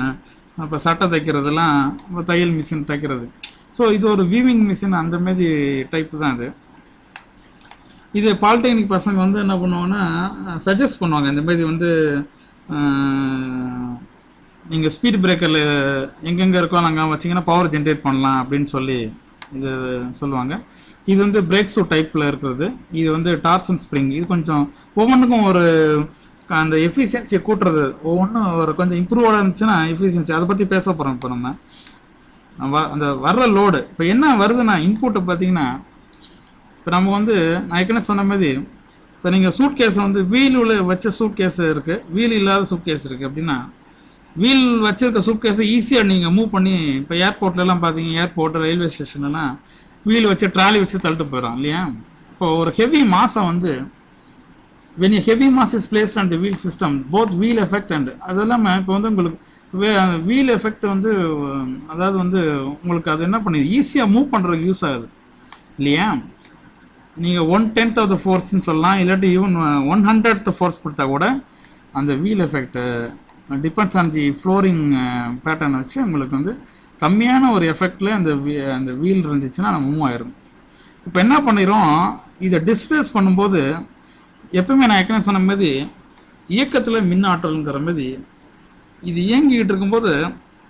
இப்போ சட்டை தைக்கிறதெல்லாம் தையல் மிஷின் தைக்கிறது. ஸோ இது ஒரு வீவிங் மிஷின், அந்த மாதிரி டைப்பு தான் இது பாலிடெக்னிக் பசங்க வந்து என்ன பண்ணுவாங்கன்னா சஜஸ்ட் பண்ணுவாங்க. இந்த மாதிரி வந்து நீங்கள் ஸ்பீட் பிரேக்கரில் எங்கெங்கே இருக்கோ அங்கே வச்சிங்கன்னா பவர் ஜென்ரேட் பண்ணலாம் அப்படின்னு சொல்லி இது சொல்லுவாங்க. இது வந்து பிரேக் ஷூ டைப்பில் இருக்கிறது. இது வந்து டார்சன் ஸ்ப்ரிங். இது கொஞ்சம் ஒவ்வொன்றுக்கும் ஒரு அந்த எஃபிஷியன்சியை கூட்டுறது, ஒவ்வொன்றும் ஒரு கொஞ்சம் இம்ப்ரூவ் இருந்துச்சுன்னா எஃபிஷியன்சி, அதை பற்றி பேச போகிறோம். இப்போ நம்ம அந்த வர்ற லோடு இப்போ என்ன வருதுன்னா, இன்புட்டை பார்த்தீங்கன்னா, இப்போ நம்ம வந்து நான் ஏற்கனவே சொன்ன மாதிரி, இப்போ நீங்கள் சூட் கேஸை வந்து வீல் வச்ச சூட் கேஸ் இருக்குது, வீல் இல்லாத சூட் கேஸ் இருக்குது. அப்படின்னா வீல் வச்சிருக்க சூட் கேஸை ஈஸியாக நீங்கள் மூவ் பண்ணி, இப்போ ஏர்போர்ட்லலாம் பார்த்தீங்க, ஏர்போர்ட் ரயில்வே ஸ்டேஷன்லாம் வீல் வச்சு ட்ராலி வச்சு தள்ளிட்டு போயிடும் இல்லையா. இப்போ ஒரு ஹெவி மாஸை வந்து when a heavy mass is placed on the wheel system, both wheel effect and அதெல்லாம் இப்போ வந்து உங்களுக்கு வீல் எஃபெக்ட் வந்து, அதாவது வந்து உங்களுக்கு அது என்ன பண்ணுது, ஈஸியாக மூவ் பண்ணுறதுக்கு யூஸ் ஆகுது இல்லையா. நீங்கள் 1/10 ஆஃப் த ஃபோர்ஸ்ன்னு சொல்லலாம், இல்லாட்டி ஈவன் 1/100th ஃபோர்ஸ் கொடுத்தா கூட அந்த wheel effect depends on the flooring பேட்டர்னை வச்சு உங்களுக்கு வந்து கம்மியான ஒரு எஃபெக்டில் அந்த வீல் இருந்துச்சுன்னா நம்ம மூவ் ஆயிரும். இப்போ என்ன பண்ணிடும், இதை டிஸ்பிளேஸ் பண்ணும்போது எப்பவுமே நான் ஏற்கனவே சொன்ன மாதிரி இயக்கத்தில் மின் ஆற்றல்ங்கிற மாதிரி இது இயங்கிக்கிட்டு இருக்கும்போது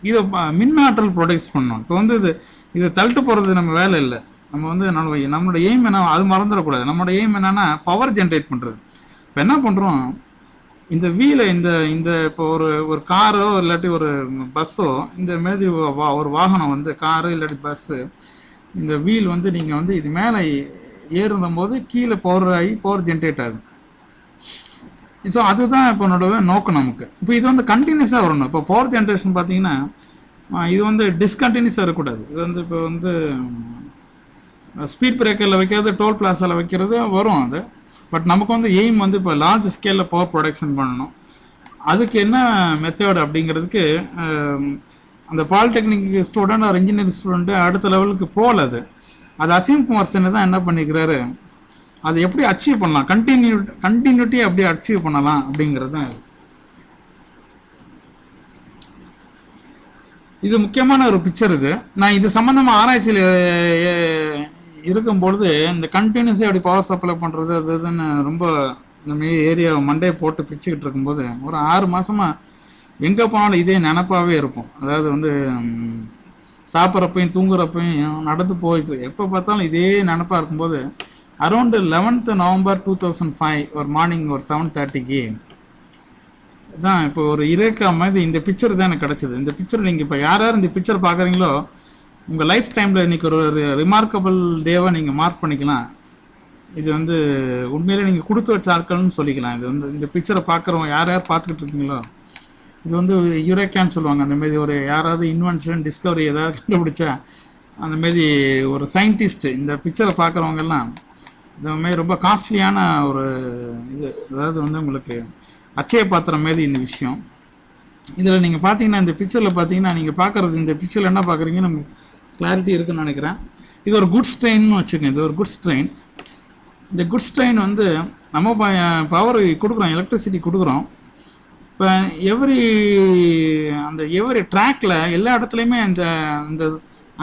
இதை மின் ஆற்றல் ப்ரொடியூஸ் பண்ணணும். இப்போ வந்து இதை தள்ளிட்டு போகிறது நம்ம வேலை இல்லை. நம்ம வந்து நம்மளோட எய்ம் என்ன, அது மறந்துடக்கூடாது. நம்மளோட எய்ம் என்னன்னா பவர் ஜென்ரேட் பண்ணுறது. இப்போ என்ன பண்ணுறோம், இந்த வீலை இந்த இப்போ ஒரு காரோ இல்லாட்டி ஒரு பஸ்ஸோ, இந்த மாதிரி ஒரு வாகனம் வந்து காரு இல்லாட்டி பஸ்ஸு, இந்த வீல் வந்து நீங்கள் வந்து இது மேலே ஏறும் போது கீழே பவர் ஜென்ரேட் ஆகுது. ஸோ அதுதான் இப்போ என்னோட நோக்கம் நமக்கு. இப்போ இது வந்து கண்டினியூஸாக வரணும். இப்போ பவர் ஜென்ரேஷன் பார்த்தீங்கன்னா இது வந்து டிஸ்கண்டினியூஸாக இருக்கக்கூடாது. இது வந்து இப்போ வந்து ஸ்பீட் பிரேக்கரில் வைக்கிறது, டோல் பிளாஸாவில் வைக்கிறது வரும் அது. பட் நமக்கு வந்து எய்ம் வந்து இப்போ லார்ஜ் ஸ்கேலில் பவர் ப்ரொடக்ஷன் பண்ணணும். அதுக்கு என்ன மெத்தட் அப்படிங்கிறதுக்கு அந்த பாலிடெக்னிக் ஸ்டூடெண்ட் ஒரு இன்ஜினியரிங் ஸ்டூடெண்ட்டு அடுத்த லெவலுக்கு போகல. அது அசீம் குமார் சென் தான் என்ன பண்ணிக்கிறாரு, அதை எப்படி அச்சீவ் பண்ணலாம், கண்டினியூட்டி எப்படி அச்சீவ் பண்ணலாம் அப்படிங்கிறது தான் இது முக்கியமான ஒரு பிக்சர். நான் இது சம்மந்தமாக ஆராய்ச்சியில் இருக்கும்பொழுது இந்த கண்டினியூஸாக எப்படி பவர் சப்ளை பண்ணுறது அது இதுன்னு ரொம்ப இந்த ஏரியா மண்டையை போட்டு பிச்சுக்கிட்டு இருக்கும்போது ஒரு 6 மாதமாக எங்கே போனாலும் இதே நினப்பாகவே இருக்கும். அதாவது வந்து சாப்பிட்றப்பையும் தூங்குறப்பையும் நடந்து போயிட்டு எப்போ பார்த்தாலும் இதே நினப்பாக இருக்கும்போது அரௌண்டு 11th November 2005 ஒரு மார்னிங் ஒரு 7:30க்கு தான் இப்போ ஒரு இரேக்கா மாதிரி இந்த பிக்சர் தான் எனக்கு கிடச்சிது. இந்த பிக்சர் நீங்கள் இப்போ யார் யார் இந்த பிக்சர் பார்க்குறீங்களோ உங்கள் லைஃப் டைமில் இன்றைக்கி ஒரு ரிமார்க்கபிள் டேவை நீங்கள் மார்க் பண்ணிக்கலாம். இது வந்து உண்மையிலே நீங்கள் கொடுத்து வச்ச ஆட்கள்னு சொல்லிக்கலாம். இது வந்து இந்த பிக்சரை பார்க்குறவங்க யார் யார் பார்த்துக்கிட்டு இருக்கீங்களோ இது வந்து யுரேக்கான்னு சொல்லுவாங்க. அந்தமாரி ஒரு யாராவது இன்வென்ஷன் டிஸ்கவரி ஏதாவது கண்டுபிடிச்சா அந்தமாரி ஒரு சயின்டிஸ்ட்டு இந்த பிக்சரை பார்க்குறவங்கெல்லாம் இந்தமாரி ரொம்ப காஸ்ட்லியான ஒரு இது, அதாவது வந்து உங்களுக்கு அச்சய பாத்திரம் மாரி இந்த விஷயம். இதில் நீங்கள் பார்த்தீங்கன்னா இந்த பிக்சரில் பார்த்தீங்கன்னா நீங்கள் பார்க்குறது இந்த பிக்சரில் என்ன பார்க்குறீங்க நமக்கு கிளாரிட்டி இருக்குதுன்னு நினைக்கிறேன். இது ஒரு குட் ஸ்ட்ரெயின்னு வச்சுக்கோங்க. இது ஒரு குட் ஸ்ட்ரெயின். இந்த குட் ஸ்ட்ரெயின் வந்து நம்ம பவர் கொடுக்குறோம், எலக்ட்ரிசிட்டி கொடுக்குறோம். இப்போ எவ்ரி ட்ராக்கில் எல்லா இடத்துலையுமே அந்த அந்த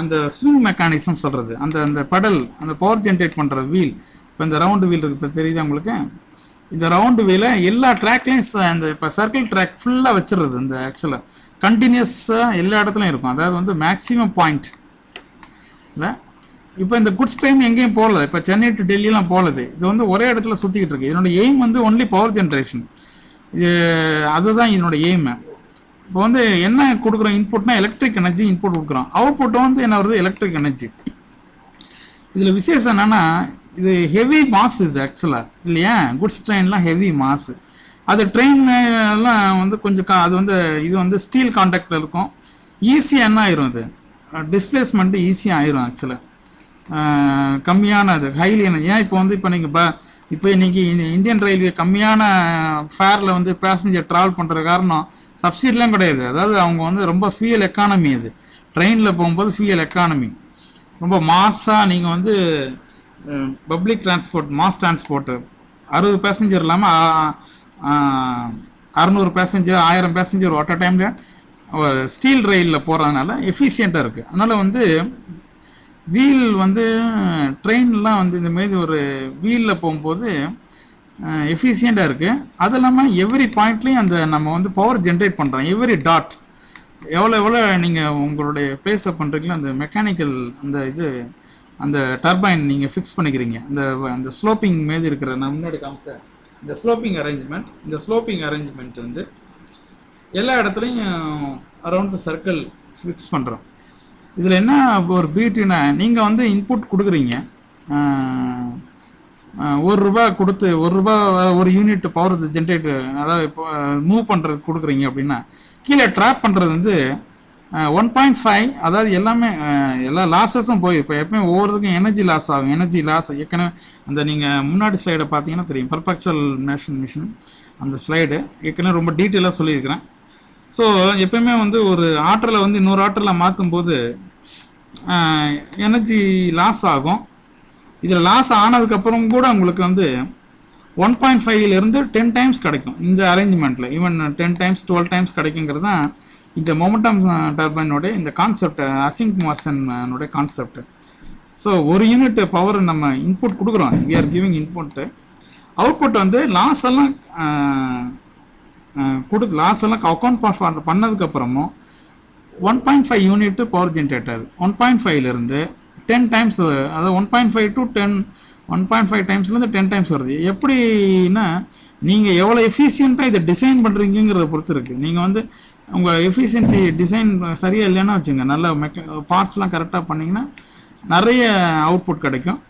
அந்த ஸ்விங் மெக்கானிசம் சொல்கிறது அந்த அந்த படல் அந்த பவர் ஜென்ரேட் பண்ணுற வீல். இப்போ இந்த ரவுண்டு வீல் இருக்குது, இப்போ தெரியுது உங்களுக்கு. இந்த ரவுண்டு வீலை எல்லா ட்ராக்லேயும் அந்த இப்போ சர்க்கிள் ட்ராக் ஃபுல்லாக வச்சிடுறது. இந்த ஆக்சுவலாக கண்டினியூஸாக எல்லா இடத்துலையும் இருக்கும். அதாவது வந்து மேக்ஸிமம் பாயிண்ட் இல்லை. இப்போ இந்த குட்ஸ் ட்ரெயின் எங்கேயும் போகல, இப்போ சென்னை டு டெல்லியெலாம் போகலது. இது வந்து ஒரே இடத்துல சுற்றிக்கிட்டு இருக்கு. இதனோட எய்ம் வந்து ஒன்லி பவர் ஜென்ரேஷன். இது அதுதான் இதனோட எய்மு. இப்போ வந்து என்ன கொடுக்குறோம் இன்புட்னா எலக்ட்ரிக் எனர்ஜி இன்புட் கொடுக்குறோம். அவுட்புட்டும் வந்து என்ன வருது எலக்ட்ரிக் எனர்ஜி. இதில் விசேஷம் என்னென்னா இது ஹெவி மாஸ் இது ஆக்சுவலாக இல்லையா. குட்ஸ் ட்ரெயின்லாம் ஹெவி மாஸ். அது ட்ரெயின்லாம் வந்து கொஞ்சம் அது வந்து இது வந்து ஸ்டீல் கான்டாக்டில் இருக்கும். ஈஸியாக என்ன ஆயிரும், அது டிஸ்பிளேஸ்மெண்ட்டு ஈஸியாக ஆயிரும் ஆக்சுவலாக. கம்மியான அது ஹைலி எனர்ஜி. ஏன் இப்போ வந்து இப்போ நீங்கள் இப்போ இன்றைக்கி இந்தியன் ரயில்வே கம்மியான ஃபேரில் வந்து பேசஞ்சர் ட்ராவல் பண்ணுற காரணம் சப்சிடிலாம் கிடையாது. அதாவது அவங்க வந்து ரொம்ப ஃபியூயல் எக்கானமி. அது ட்ரெயினில் போகும்போது ஃபியூயல் எக்கானமி ரொம்ப மாஸாக. நீங்கள் வந்து public transport mass transport 60 passenger இல்லாமல் 600 பேசஞ்சர் 1000 பேசஞ்சர் ஒட்ட டைமில் ஸ்டீல் ரயிலில் போகிறதுனால எஃபிஷியண்ட்டாக இருக்குது. அதனால் வந்து வீல் வந்து ட்ரெயின்லாம் வந்து இந்தமாரி ஒரு வீலில் போகும்போது எஃபிஷியண்ட்டாக இருக்குது. அது இல்லாமல் எவ்ரி பாயிண்ட்லேயும் அந்த நம்ம வந்து பவர் ஜென்ரேட் பண்ணுறோம். எவ்ரி டாட் எவ்வளோ நீங்கள் உங்களுடைய பிளேஸை பண்ணுறீங்களோ அந்த மெக்கானிக்கல் அந்த இது அந்த டர்பைன் நீங்கள் ஃபிக்ஸ் பண்ணிக்கிறீங்க. அந்த ஸ்லோப்பிங் மாரி இருக்கிற நான் முன்னாடி காமிச்சேன் இந்த ஸ்லோப்பிங் அரேஞ்ச்மெண்ட். இந்த ஸ்லோப்பிங் அரேஞ்ச்மெண்ட் வந்து எல்லா இடத்துலையும் அரௌண்ட் த சர்க்கிள் ஃபிக்ஸ் பண்ணுறோம். இதில் என்ன ஒரு பியூட்டினா நீங்கள் வந்து இன்புட் கொடுக்குறீங்க, ₹1 கொடுத்து ஒரு யூனிட் பவர் ஜென்ரேட் அதாவது இப்போ மூவ் பண்ணுறதுக்கு கொடுக்குறீங்க அப்படின்னா கீழே ட்ராப் பண்ணுறது வந்து 1.5. அதாவது எல்லாமே எல்லா லாஸஸும் போய் இப்போ எப்பயும் ஒவ்வொருத்துக்கும் எனர்ஜி லாஸ் ஆகும். எனர்ஜி லாஸ் ஏற்கனவே அந்த நீங்கள் முன்னாடி ஸ்லைடை பார்த்தீங்கன்னா தெரியும், பர்பெக்சுவல் மிஷன் அந்த ஸ்லைடு ஏற்கனவே ரொம்ப டீட்டெயிலாக சொல்லியிருக்கிறேன். ஸோ எப்பயுமே வந்து ஒரு ஆற்றலை வந்து இன்னொரு ஆற்றலை மாற்றும் போது எனர்ஜி லாஸ் ஆகும். இதில் லாஸ் ஆனதுக்கப்புறம் கூட உங்களுக்கு வந்து 1.5லேருந்து 10 டைம்ஸ் கிடைக்கும் இந்த அரேஞ்ச்மெண்ட்டில். ஈவன் 10 டைம்ஸ் 12 டைம்ஸ் கிடைக்குங்கிறது தான் இந்த மொமெண்டம் டர்பைனோடைய இந்த கான்செப்ட், அசீம் குமார் சென்னோடைய கான்செப்ட். ஸோ ஒரு யூனிட் பவர் நம்ம இன்புட் கொடுக்குறோம், we are giving input. Output வந்து லாஸ் எல்லாம் லாஸ் எல்லாம் அக்கௌண்ட் பண்ணதுக்கப்புறமும் 1.5 யூனிட் பவர் ஜென்ரேட் ஆகுது. 1.5லேருந்து 10 டைம்ஸ், அதாவது 1.5 to 10 1.5 டைம்ஸ்லேருந்து 10 டைம்ஸ் வருது. எப்படின்னா நீங்கள் எவ்வளோ எஃபிஷியண்ட்டாக இதை டிசைன் பண்ணுறீங்கிறத பொறுத்து இருக்குது. நீங்கள் வந்து உங்கள் எஃபிஷியன்சி டிசைன் சரியாக இல்லைன்னா வச்சுங்க, நல்ல பார்ட்ஸ்லாம் கரெக்டாக பண்ணிங்கன்னா நிறைய அவுட்புட் கிடைக்கும்.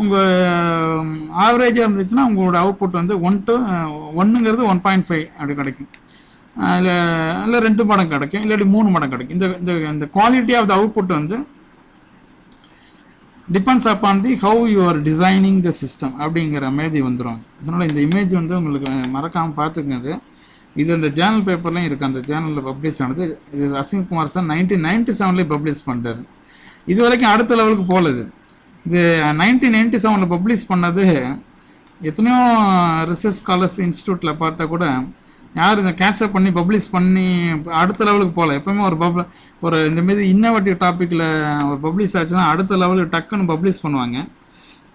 உங்கள் ஆவரேஜாக இருந்துச்சுன்னா உங்களோட அவுட்புட் வந்து 1ங்கிறது 1.5 அப்படி கிடைக்கும். இல்லை 2 மடங்கு கிடைக்கும், இல்லாட்டி 3 மடங்கு கிடைக்கும். இந்த குவாலிட்டி ஆஃப் த அவுட்புட் வந்து depends upon the how you are designing the system அப்படிங்கிற மாதிரி வந்துடும். அதனால் இந்த இமேஜ் வந்து உங்களுக்கு மறக்காமல் பார்த்துக்குங்க. இது அந்த ஜேர்னல் பேப்பர்லையும் இருக்குது, அந்த ஜேர்னலில் பப்ளிஷ் ஆனது. இது அசிம் குமார் சார் 1997 பப்ளிஷ் பண்ணுறாரு. இது வரைக்கும் அடுத்த லெவலுக்கு போகலது. இது 1997 பப்ளிஷ் பண்ணது எத்தனையோ ரிசர்ச் ஸ்காலர்ஸ் இன்ஸ்டியூட்டில் பார்த்தா கூட யார் இதை கேட்சப் பண்ணி பப்ளிஷ் பண்ணி அடுத்த லெவலுக்கு போகல. எப்போவுமே ஒரு இந்தமாரி இன்னோவேட்டிவ் டாப்பிக்கில் ஒரு பப்ளிஷ் ஆச்சுன்னா அடுத்த லெவலுக்கு டக்குன்னு பப்ளிஷ் பண்ணுவாங்க.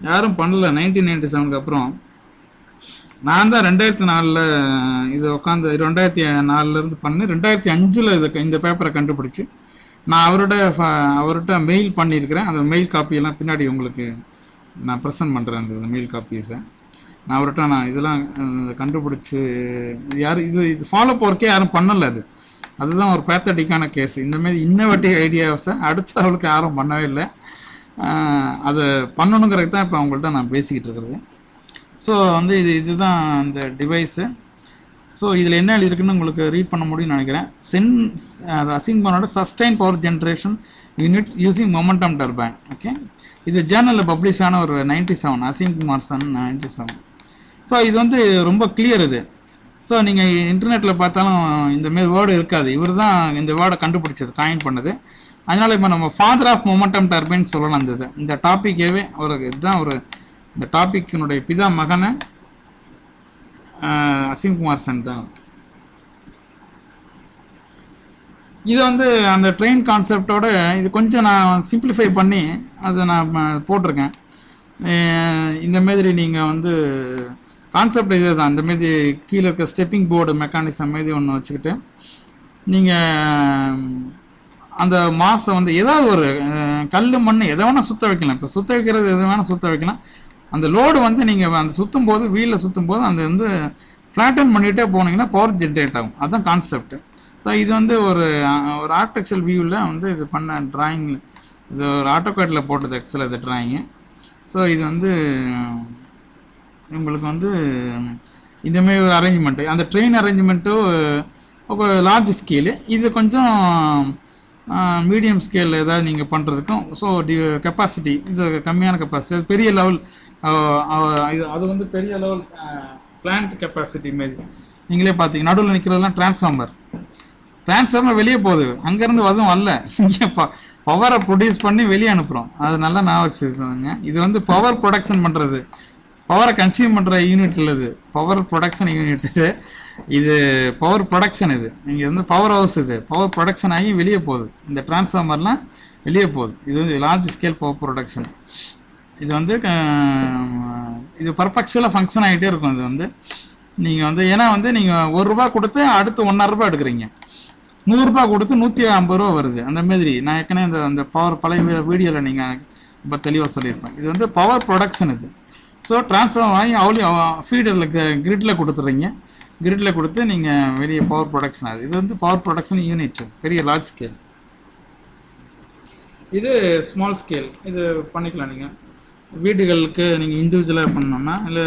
யாரும் பண்ணல. 1997 அப்புறம் நான் தான் 2004 இது உட்காந்து 2004 பண்ணி 2005 இந்த பேப்பரை கண்டுபிடிச்சி நான் அவர்கிட்ட மெயில் பண்ணியிருக்கிறேன். அந்த மெயில் காப்பியெல்லாம் பின்னாடி உங்களுக்கு நான் ப்ரெசென்ட் பண்ணுறேன். அந்த மெயில் காப்பீஸை நான் அவர்கிட்ட இதெல்லாம் கண்டுபிடிச்சி இது ஃபாலோ ஒர்க்கே யாரும் பண்ணலை. அதுதான் ஒரு பேத்தட்டிக்கான கேஸ். இந்தமாரி இன்னோவேட்டிவ் ஐடியாஸை அடுத்த அவளுக்கு யாரும் பண்ணவே இல்லை. அதை பண்ணணுங்கிறது தான் இப்போ அவங்கள்ட்ட நான் பேசிக்கிட்டு இருக்கிறது. ஸோ இதுதான் இந்த டிவைஸு. ஸோ இதில் என்ன இருக்குன்னு உங்களுக்கு ரீட் பண்ண முடியும்னு நினைக்கிறேன். அசிம் குமாரோட sustain power generation unit using momentum turbine. Okay, இது ஜேர்னலில் பப்ளிஷ் ஆன ஒரு 97 அசிம் குமார் சன் 97. ஸோ இது ரொம்ப கிளியர் இது. ஸோ நீங்கள் இன்டர்நெட்டில் பார்த்தாலும் இந்தமாரி வேர்டு இருக்காது. இவர் தான் இந்த வேர்டை கண்டுபிடிச்சது, காயின் பண்ணது. அதனால் இப்போ நம்ம ஃபாதர் ஆஃப் மொமெண்டம் டர்பைன் சொல்லலாம். இந்த டாப்பிக்கேவே இதுதான் இந்த டாப்பிக்கினுடைய பிதா மகனை அசிம் குமார் சென் தான். இது அந்த ட்ரெயின் கான்செப்டோட இது கொஞ்சம் நான் சிம்பிளிஃபை பண்ணி அதை நான் போட்டிருக்கேன். இந்தமாரி நீங்கள் கான்செப்ட் இதே தான். இந்தமாரி கீழே இருக்க ஸ்டெப்பிங் போர்டு மெக்கானிசம் மாரி ஒன்று வச்சுக்கிட்டு நீங்கள் அந்த மாசை ஏதாவது ஒரு கல் மண் எதை வேணால் சுற்ற வைக்கலாம். இப்போ சுற்ற வைக்கிறது எது வேணால் சுற்ற வைக்கலாம். அந்த லோடு நீங்கள் அந்த சுற்றும் போது வீலில் சுற்றும் போது அந்த ஃப்ளாட்டன் பண்ணிகிட்டே போனீங்கன்னா பவர் ஜென்ரேட் ஆகும். அதுதான் கான்செப்ட். ஸோ இது ஒரு ஆர்டிஃபிஷியல் வியூவில் இது பண்ண ட்ராயிங்கில் இது ஒரு ஆட்டோகேட்டில் போட்டது ஆக்சுவலாக இது ட்ராயிங்கு. ஸோ இது உங்களுக்கு இந்தமாரி ஒரு அரேஞ்ச்மெண்ட்டு, அந்த ட்ரெயின் அரேஞ்ச்மெண்ட்டும் லார்ஜ் ஸ்கேலு, இது கொஞ்சம் மீடியம் ஸ்கேலில் ஏதாவது நீங்கள் பண்ணுறதுக்கும். ஸோ கெப்பாசிட்டி இது கம்மியான கெப்பாசிட்டி, அது பெரிய லெவல். அது பெரிய லெவல் பிளான்ட் கெப்பாசிட்டி மாரி. நீங்களே பார்த்தீங்க நடுவில் நிற்கிறதெல்லாம் டிரான்ஸ்ஃபார்மர் வெளியே போகுது, அங்கேருந்து அதுவும் வரல, இங்கே பவரை ப்ரொடியூஸ் பண்ணி வெளியே அனுப்புகிறோம். அது நல்லா நான் வச்சுருக்கோங்க. இது பவர் ப்ரொடக்ஷன் பண்ணுறது, பவரை கன்சியூம் பண்ணுற யூனிட் இல்லது, பவர் ப்ரொடக்ஷன் யூனிட் இது பவர் ப்ரொடக்ஷன். இது இங்கே பவர் ஹவுஸ், இது பவர் ப்ரொடக்ஷன் ஆகி வெளியே போகுது. இந்த டிரான்ஸ்ஃபார்மர்லாம் வெளியே போகுது. இது லார்ஜ் ஸ்கேல் பவர் ப்ரொடக்ஷன். இது இது பர்ஃபெக்ஷனாக ஃபங்க்ஷன் ஆகிட்டே இருக்கும். இது நீங்கள் ஏன்னா நீங்கள் ₹1 கொடுத்து அடுத்து ₹1.5 எடுக்கிறீங்க, ₹100 கொடுத்து ₹150 வருது. அந்த மாதிரி நான் ஏற்கனவே அந்த பவர் பழைய வீடியோவில் நீங்கள் ரொம்ப தெளிவாக சொல்லியிருப்பேன். இது பவர் ப்ரொடக்ஷன். இது ஸோ டிரான்ஸ்ஃபார்ம் ஆகி ஃபீடரில் கிரிட்டில் கொடுத்துட்றீங்க, கிரிட்டில் கொடுத்து நீங்கள் வெளியே பவர் ப்ரொடக்ஷன் ஆகுது. இது பவர் ப்ரொடக்ஷன் யூனிட், பெரிய லார்ஜ் ஸ்கேல். இது ஸ்மால் ஸ்கேல். இது பண்ணிக்கலாம் நீங்கள் வீடுகளுக்கு நீங்கள் இண்டிவிஜுவலாக பண்ணணுன்னா, இல்லை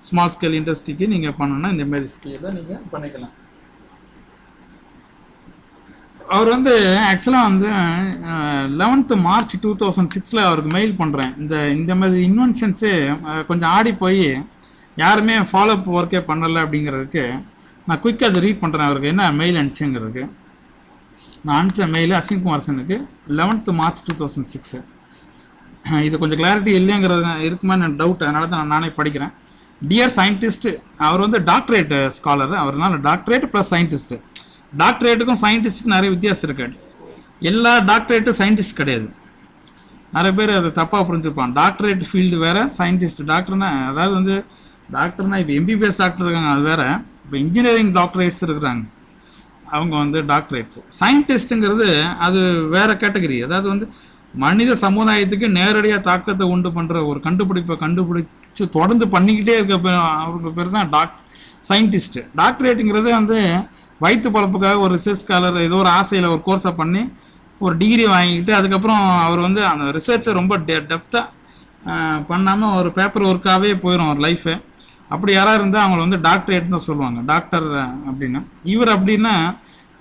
ஸ்மால் ஸ்கேல் இண்டஸ்ட்ரிக்கு நீங்கள் பண்ணணுன்னா இந்தமாரி ஸ்கேலில் நீங்கள் பண்ணிக்கலாம். அவர் ஆக்சுவலாக 11 மார்ச் 2006 அவருக்கு மெயில் பண்ணுறேன். இந்த மாதிரி இன்வென்ஷன்ஸு கொஞ்சம் ஆடி போய் யாருமே ஃபாலோ அப் ஒர்க்கே பண்ணலை அப்படிங்கிறதுக்கு நான் குயிக்காக அதை ரீட் பண்ணுறேன். அவருக்கு என்ன மெயில் அனுப்பிச்சுங்கிறதுக்கு நான் அனுப்பிச்ச மெயில் அசிம் குமார் செனுக்கு 11 மார்ச் 2006. இது கொஞ்சம் கிளாரிட்டி இல்லைங்கிறது இருக்குமான்னு டவுட், அதனால தான் நானே படிக்கிறேன். டியர் சயின்டிஸ்ட், அவர் டாக்டரேட் ஸ்காலர், அவர்னால டாக்டரேட் ப்ளஸ் சயின்டிஸ்ட்டு. டாக்டரேட்டுக்கும் சயின்டிஸ்ட்டுக்கும் நிறைய வித்தியாசம் இருக்காது. எல்லா டாக்டரேட்டும் சயின்டிஸ்ட் கிடையாது. நிறைய பேர் அதை தப்பாக புரிஞ்சுப்பான். டாக்டரேட் ஃபீல்டு வேறு, சயின்டிஸ்ட் டாக்டர்னா அதாவது டாக்டர்னா இப்போ எம்பிபிஎஸ் டாக்டர் இருக்காங்க, அது வேறு. இப்போ இன்ஜினியரிங் டாக்டரேட்ஸ் இருக்கிறாங்க, அவங்க டாக்டரேட்ஸ். சயின்டிஸ்ட்டுங்கிறது அது வேறு கேட்டகரி. அதாவது மனித சமுதாயத்துக்கு நேரடியாக தாக்கத்தை உண்டு பண்ணுற ஒரு கண்டுபிடிப்பை கண்டுபிடிச்சு தொடர்ந்து பண்ணிக்கிட்டே இருக்க அவருக்கு பேர் தான் சயின்டிஸ்ட்டு. டாக்டரேட்டுங்கிறது வயிற்று பழப்புக்காக ஒரு ரிசர்ச் ஸ்காலர் ஏதோ ஒரு ஆசையில் ஒரு கோர்ஸை பண்ணி ஒரு டிகிரி வாங்கிக்கிட்டு அதுக்கப்புறம் அவர் அந்த ரிசர்ச்சை ரொம்ப டெப்த்தாக பண்ணாமல் ஒரு பேப்பர் ஒர்க்காகவே போயிடும் ஒரு லைஃபு. அப்படி யாராக இருந்தால் அவங்கள டாக்டரேட் தான் சொல்லுவாங்க, டாக்டர் அப்படின்னா. இவர் அப்படின்னா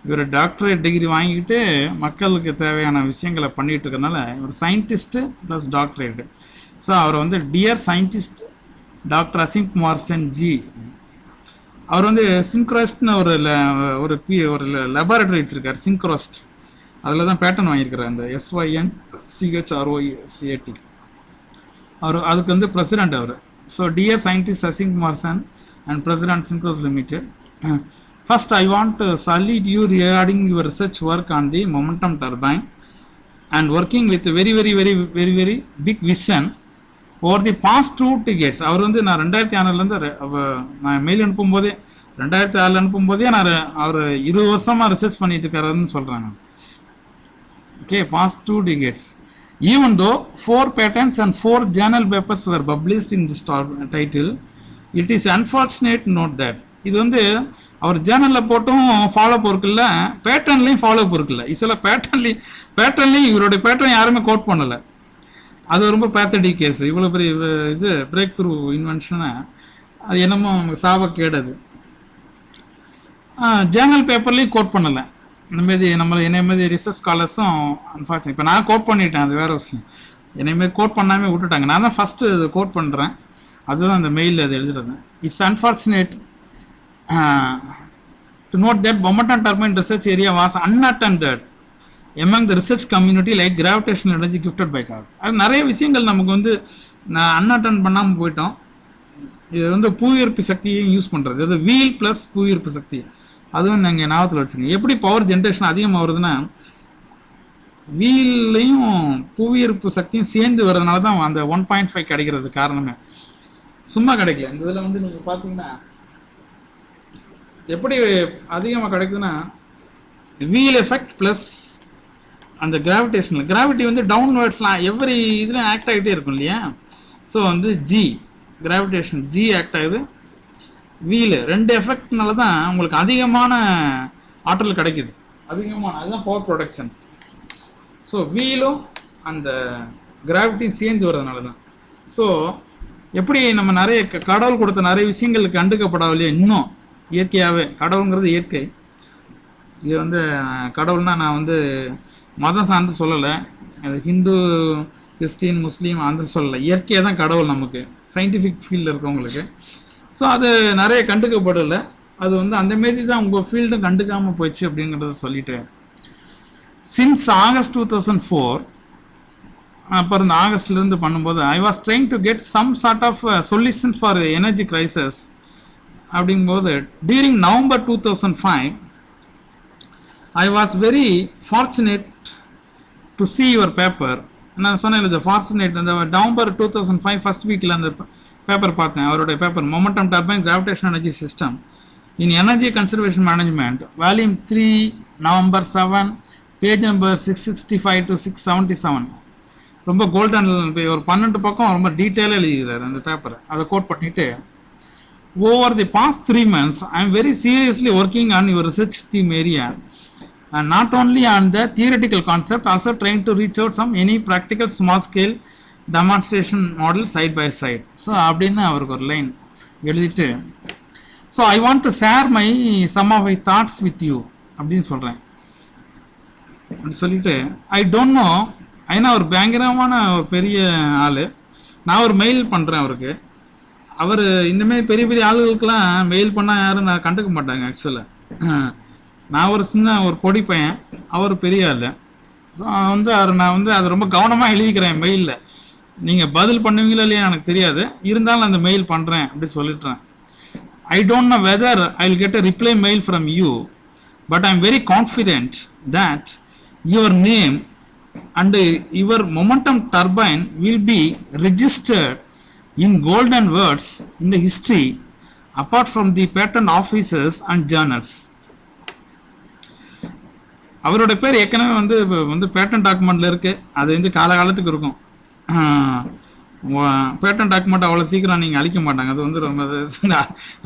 இவர் டாக்டரேட் டிகிரி வாங்கிக்கிட்டு மக்களுக்கு தேவையான விஷயங்களை பண்ணிகிட்டு இருக்கிறதுனால இவர் சயின்டிஸ்ட்டு ப்ளஸ் டாக்டரேட்டு. ஸோ அவர் dear scientist doctor Asim Kumar Sen ji. அவர் வந்து சின்க்ரோஸ்ட்னு ஒரு லெபார்டரி வச்சுருக்கார், சின்க்ரோஸ்ட். அதில் தான் பேட்டன் வாங்கியிருக்கிறார், அந்த SYNCHROCAT. அவர் அதுக்கு வந்து பிரசிடெண்ட் அவர். ஸோ டியர் சயின்டிஸ்ட் சசிங் Kumar and president Synchros limited, first I want to salute you regarding your research work on the momentum turbine and working with very big vision over the past 2 decades. அவர் வந்து நான் 2006 நான் mail அனுப்பும்போதே 2006 அனுப்பும்போதே அவர் 20 வருஷமாக research பண்ணிட்டு இருக்காருன்னு சொல்கிறாங்க. Okay, past 2 decades. Even though 4 patents and 4 journal papers were published in this title, it is unfortunate to note that இது வந்து அவர் ஜேர்னலில் போட்டும் ஃபாலோ அப் இருக்குல்ல, பேட்டர்ன்லேயும் ஃபாலோ அப் இருக்குல்ல. இதில் பேட்டர்ன்லேயும் இவருடைய பேட்டர்ன் யாருமே கோட் பண்ணலை. அது ரொம்ப பேத்தடிக் கேஸ். இவ்வளோ பெரிய இது பிரேக் த்ரூ இன்வென்ஷனை அது என்னமோ சாபக்கேடு. அது ஜேர்னல் பேப்பர்லேயும் கோட் பண்ணலை. இந்தமாரி என்னமாரி ரிசர்ச் ஸ்காலர்ஸும் அன்ஃபார்ச்சுனேட். இப்போ நான் கோட் பண்ணிட்டேன், அது வேறு விஷயம். என்னைமாரி கோட் பண்ணாமல் விட்டுட்டாங்க. நான் தான் ஃபஸ்ட்டு கோட் பண்ணுறேன், அதுதான் அந்த மெயிலில் அது எழுதுறது. It's unfortunate to note that momentum turbine research area was unattended among the research community like gravitational energy gifted by God. அது நிறைய விஷயங்கள் நமக்கு வந்து நான் அன்அட்டெண்ட் பண்ணாமல் போயிட்டோம். இது வந்து புவியீர்ப்பு சக்தியையும் யூஸ் பண்ணுறது, அது வீல் ப்ளஸ் புவியீர்ப்பு சக்தி, அதுவும் நீங்கள் ஞாபகத்தில் வச்சுக்கோங்க. எப்படி பவர் ஜென்ரேஷன் அதிகமாக வருதுன்னா வீல்லையும் புவியீர்ப்பு சக்தியும் சேர்ந்து வர்றதுனால தான் அந்த 1.5 கிடைக்கிறது காரணமே. சும்மா கிடைக்கல. இந்த இதில் வந்து நீங்கள் பார்த்தீங்கன்னா எப்படி அதிகமாக கிடைக்குதுன்னா வீல் எஃபெக்ட் ப்ளஸ் அந்த கிராவிட்டி வந்து டவுன்வர்ட்ஸ்லாம் எவ்ரி இதில் ஆக்ட் ஆகிட்டே இருக்கும் இல்லையா. ஸோ வந்து கிராவிடேஷன் ஆக்ட் ஆகுது, வீலு 2 எஃபெக்ட்னால தான் உங்களுக்கு அதிகமான ஆற்றல் கிடைக்குது, அதுதான் பவர் ப்ரொடக்ஷன். ஸோ வீலும் அந்த கிராவிட்டியும் சேர்ந்து வர்றதுனால தான். ஸோ எப்படி நம்ம நிறைய கடவுள் கொடுத்த நிறைய விஷயங்கள் கண்டுக்கப்படவில்லையே இன்னும் இயற்கையாகவே. கடவுளுங்கிறது இயற்கை. இது வந்து கடவுள்னா நான் வந்து மதம் சார்ந்து சொல்லலை, அது ஹிந்து கிறிஸ்டின் முஸ்லீம் அந்த சொல்லலை, இயற்கையாக தான் கடவுள் நமக்கு, சயின்டிஃபிக் ஃபீல்டில் இருக்கவங்களுக்கு. ஸோ அது நிறைய கண்டுக்கப்படலை. அது வந்து அந்தமாரி தான் உங்கள் ஃபீல்டும் கண்டுக்காமல் போயிடுச்சு அப்படிங்கிறத சொல்லிட்டு, சின்ஸ் ஆகஸ்ட் 2004 அப்புறம் இந்த ஆகஸ்ட்லேருந்து பண்ணும்போது I was trying to get some sort of solution for energy crisis. அப்படிங்கும்போது during November 2005 I was very fortunate to see your paper. நான் சொன்னேன் இது ஃபார்ச்சுனேட். அந்த நவம்பர் 2005 ஃபர்ஸ்ட் வீக்கில் அந்த பேப்பர் பார்த்தேன், அவருடைய paper momentum turbine gravitational energy system in energy conservation management, volume 3, November 7, page number 665 to 677. ரொம்ப கோல்டன், ஒரு 12 பக்கம் ரொம்ப டீட்டெயிலாக எழுதிக்கிறார் அந்த பேப்பரை. அதை கோட் பண்ணிவிட்டு, over the past 3 months I am very seriously working on your research theme area and not only on the theoretical concept, also trying to reach out any practical small scale demonstration model side by side. So அப்படின்னா அவருக்கு ஒரு line எழுதிட்டு, so I want to share some of my thoughts with you அப்படின்னு சொல்கிறேன். சொல்லிட்டு ஐ don't no, ஏன்னா ஒரு பயங்கரமான ஒரு பெரிய ஆள். நான் ஒரு மெயில் பண்ணுறேன் அவருக்கு. அவர் இந்தமாரி பெரிய பெரிய ஆளுகளுக்கெல்லாம் மெயில் பண்ணால் யாரும் நான் கண்டுக்க மாட்டாங்க. ஆக்சுவலாக நான் ஒரு சின்ன ஒரு பொடி பையன், அவர் பெரிய ஆள். ஸோ வந்து நான் வந்து அதை ரொம்ப கவனமாக எழுதிக்கிறேன் மெயிலில். நீங்கள் பதில் பண்ணுவீங்களா இல்லையா எனக்கு தெரியாது, இருந்தாலும் அந்த மெயில் பண்ணுறேன் அப்படி சொல்லிட்டுறேன். I don't know whether I will get a reply mail from you, but I am very confident that your name and your momentum turbine will be registered in golden words in the history apart from the patent offices and journals. அவரோட பேர் ஏற்கனவே வந்து pattern டாக்குமெண்ட்டில் இருக்குது. அது வந்து காலகாலத்துக்கு இருக்கும். Pattern document அவ்வளோ சீக்கிரம் நீங்கள் அழிக்க மாட்டாங்க. அது வந்து ரொம்ப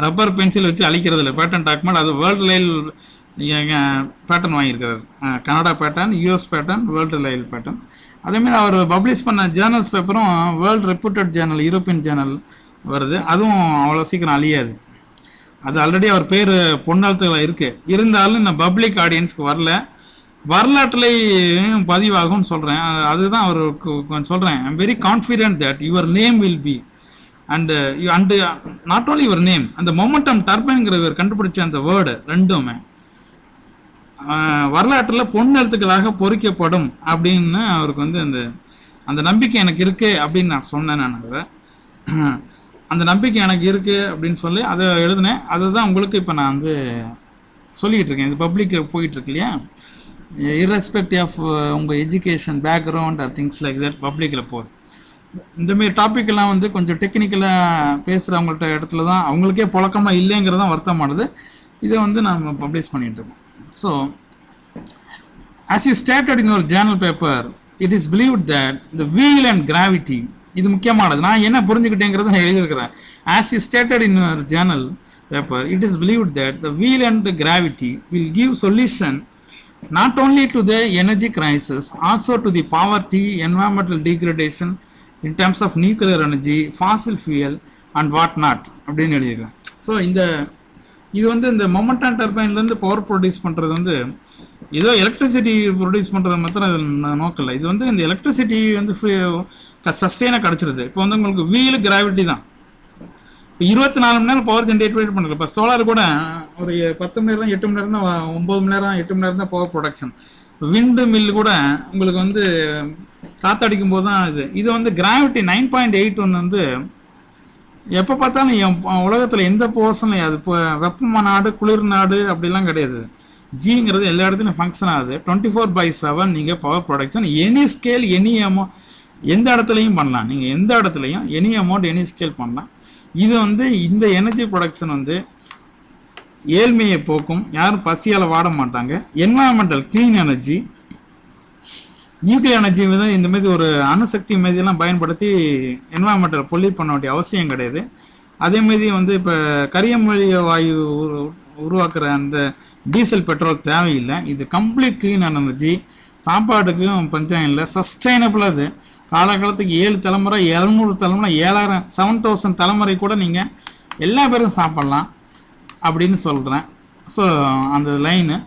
ரப்பர் பென்சில் வச்சு அழிக்கிறது இல்லை பேட்டன் டாக்குமெண்ட். அது வேர்ல்டு லைல் பேட்டன் வாங்கியிருக்கிறார், Canada patent, US patent, world wide patent. அதேமாதிரி அவர் பப்ளிஷ் பண்ண ஜேர்னல்ஸ் பேப்பரும் world reputed journal, European journal வருது. அதுவும் அவ்வளோ சீக்கிரம் அழியாது. அது ஆல்ரெடி அவர் பேர் பொன்னெழுத்துக்கள் இருக்குது. இருந்தாலும் இன்னும் பப்ளிக் ஆடியன்ஸ்க்கு வரல, வரலாற்றுலையும் பதிவாகும்னு சொல்கிறேன். அதுதான் அவருக்கு சொல்கிறேன். ஐ am very confident that your name will be and not only your name, அந்த மொமெண்டம் டர்பைன்ங்கிறவர் கண்டுபிடிச்ச அந்த வேர்டு ரெண்டுமே வரலாற்றில் பொன் எழுத்துக்களாக பொறிக்கப்படும் அப்படின்னு அவருக்கு வந்து அந்த நம்பிக்கை எனக்கு இருக்கு அப்படின்னு நான் சொன்னேன். நான் அந்த நம்பிக்கை எனக்கு இருக்கு அப்படின்னு சொல்லி அதை எழுதினேன். அதுதான் உங்களுக்கு இப்போ நான் வந்து சொல்லிக்கிட்டு இருக்கேன். இது பப்ளிக்கில் போயிட்டு இருக்கு இல்லையா, irrespective ஆஃப் உங்கள் education background or things like that பப்ளிக்கில் போகுது. இந்தமாரி டாப்பிக்கெல்லாம் வந்து கொஞ்சம் டெக்னிக்கலாக பேசுகிறவங்கள்ட்ட இடத்துல தான் அவங்களுக்கே புழக்கமாக இல்லைங்கிறதான் வருத்தமானது. இதை வந்து நம்ம பப்ளிஷ் பண்ணிகிட்டு இருக்கோம். So as you stated in your journal paper, it is believed that the wheel and gravity, இது முக்கியமானது. நான் என்ன புரிஞ்சுக்கிட்டேங்கிறத நான் எழுதியிருக்கிறேன். as you stated in your journal paper, it is believed that the wheel and the gravity will give solution not only to the energy crisis, also to the poverty, environmental degradation in terms of nuclear energy, fossil fuel and what not அப்படின்னு எழுதியிருக்கிறேன். So இது வந்து இந்த momentum டர்பைன்லேருந்து power produce பண்ணுறது வந்து ஏதோ electricity produce பண்ணுறது மாத்திரம் அது நோக்கலை. இது வந்து இந்த எலக்ட்ரிசிட்டி வந்து சஸ்டெயினாக கிடச்சிருது. இப்போ வந்து உங்களுக்கு வீல் கிராவிட்டி தான். இப்போ 24 மணி நேரம் பவர் ஜென்ரேட் பண்ணுறது. இப்போ சோலார் கூட ஒரு 10 மணி நேரம் 8 மணி நேரம் தான், 9 மணி நேரம் 8 மணி நேரம் தான் பவர் ப்ரொடக்ஷன். விண்டு மில் கூட உங்களுக்கு வந்து காற்றடிக்கும் போது தான் இது வந்து கிராவிட்டி 9.81 வந்து எப்போ பார்த்தாலும் உலகத்தில் எந்த போர்ஷன்லையும் அது இப்போ வெப்பமான நாடு குளிர் நாடு அப்படிலாம் கிடையாது. ஜிங்கிறது எல்லா இடத்துலையும் ஃபங்க்ஷன் ஆகுது. 24/7 நீங்கள் power production any scale any amount எந்த இடத்துலையும் பண்ணலாம். நீங்கள் எந்த இடத்துலையும் எனி அமௌண்ட் எனி ஸ்கேல் பண்ணலாம். இது வந்து இந்த எனர்ஜி ப்ரொடக்ஷன் வந்து ஏழ்மையை போக்கும், யாரும் பசியால் வாட மாட்டாங்க. Environmental clean energy, nuclear energy இந்த மாதிரி ஒரு அணுசக்தி மாதிரிலாம் பயன்படுத்தி என்வாயன்மெண்டல் பொல்யூட் பண்ண வேண்டிய அவசியம் கிடையாது. அதேமாரி வந்து இப்போ கரியமொழிய வாயு உருவாக்குற அந்த டீசல் பெட்ரோல் தேவையில்லை. இது கம்ப்ளீட் க்ளீன் எனர்ஜி. சாப்பாட்டுக்கும் பஞ்சம் இல்லை, சஸ்டைனபிள். அது காலகாலத்துக்கு 7 தலைமுறை 200 தலைமுறை 7000 7000 தலைமுறை கூட நீங்கள் எல்லா பேரும் சாப்பிட்லாம் அப்படின்னு சொல்கிறேன். ஸோ அந்த லைனு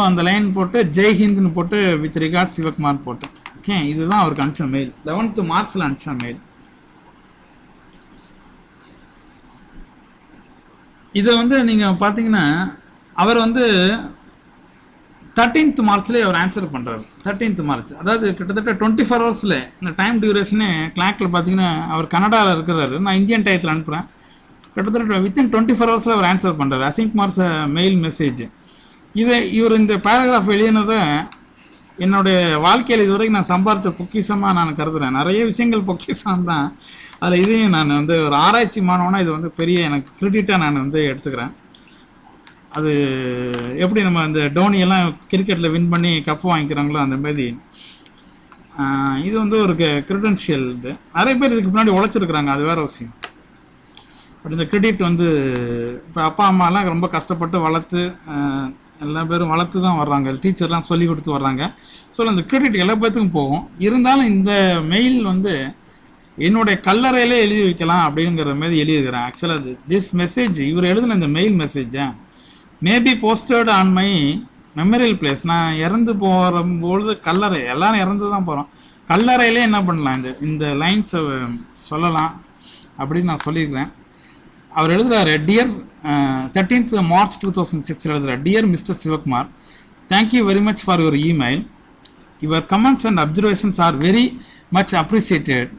அந்த லைன் போட்டு ஜெய்ஹிந்த்னு போட்டு வித் ரிகார்ட் சிவகுமார் போட்டு. ஓகே, இதுதான் அவருக்கு அனுப்பிச்ச மெயில். 11th மார்ச்சில் அனுப்பிச்ச மெயில். இதை வந்து நீங்கள் பார்த்தீங்கன்னா அவர் வந்து 13th மார்ச்லேயே அவர் ஆன்சர் பண்ணுறாரு. 13th மார்ச், அதாவது கிட்டத்தட்ட 24 ஹவர்ஸில். இந்த டைம் டியூரேஷனே கிளாக்கில் பார்த்தீங்கன்னா அவர் கனடாவில் இருக்கிறாரு. நான் இந்தியன் டயத்தில் அனுப்புகிறேன். கிட்டத்தட்ட வித்தின் 24 ஹவர்ஸில் அவர் ஆன்சர் பண்ணுறாரு. Assign Kumar mail message. இவர் இந்த பேராகிராஃப் எழுதினதை என்னுடைய வாழ்க்கையில் இதுவரைக்கும் நான் சம்பாதிச்ச பொக்கிஷமாக நான் கருதுகிறேன். நிறைய விஷயங்கள் பொக்கிஷம் தான். அதில் இதையும் நான் வந்து ஒரு ஆராய்ச்சி மாணவனாக இது வந்து பெரிய எனக்கு கிரெடிட்டாக நான் வந்து எடுத்துக்கிறேன். அது எப்படி நம்ம இந்த டோனியெல்லாம் கிரிக்கெட்டில் வின் பண்ணி கப்பு வாங்கிக்கிறாங்களோ அந்த மாதிரி இது வந்து ஒரு கிரெடென்ஷியல். இது நிறைய பேர் இதுக்கு முன்னாடி உழைச்சிருக்கிறாங்க, அது வேறு விஷயம். பட் இந்த கிரெடிட் வந்து இப்போ அப்பா அம்மாலாம் ரொம்ப கஷ்டப்பட்டு வளர்த்து எல்லா பேரும் வளர்த்து தான் வர்றாங்க, டீச்சர்லாம் சொல்லி கொடுத்து வர்றாங்க. ஸோ அந்த கிரெடிட் எல்லா பேர்த்துக்கும் போகும். இருந்தாலும் இந்த மெயில் வந்து என்னுடைய கல்லறையிலே எழுதி வைக்கலாம் அப்படிங்கிற மாதிரி எழுதியிருக்கிறேன். ஆக்சுவலாக திஸ் மெசேஜ் இவர் எழுதின இந்த மெயில் மெசேஜை maybe posted on my memorial place. நான் இறந்து போகும்பொழுது கல்லறை, எல்லாரும் இறந்து தான் போகிறோம், கல்லறையிலே என்ன பண்ணலாம் இந்த லைன்ஸை சொல்லலாம் அப்படின்னு நான் சொல்லியிருக்கிறேன். அவர் எழுதுகிறாரு, டியர் 13th March 2006 எழுதுகிறார், dear mister Sivakumar, thank you very much for your email. Your comments and observations are very much appreciated.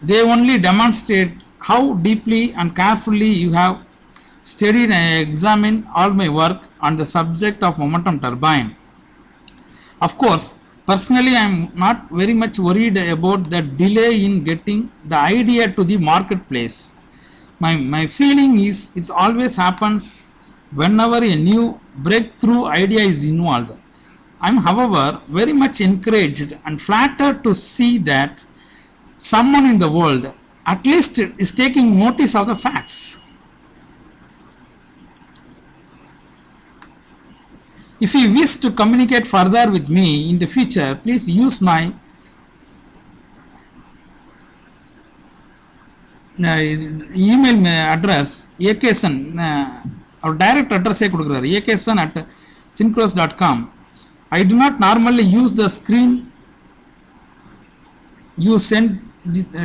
They only demonstrate how deeply and carefully you have studied and examined all my work on the subject of momentum turbine. Of course, personally I am not very much worried about the delay in getting the idea to the marketplace. My feeling is it always happens whenever a new breakthrough idea is involved. I am, however, very much encouraged and flattered to see that someone in the world at least is taking notice of the facts. If you wish to communicate further with me in the future, please use my email address aksan our direct address e kudukraru aksan@syncros.com. I do not normally use the screen you send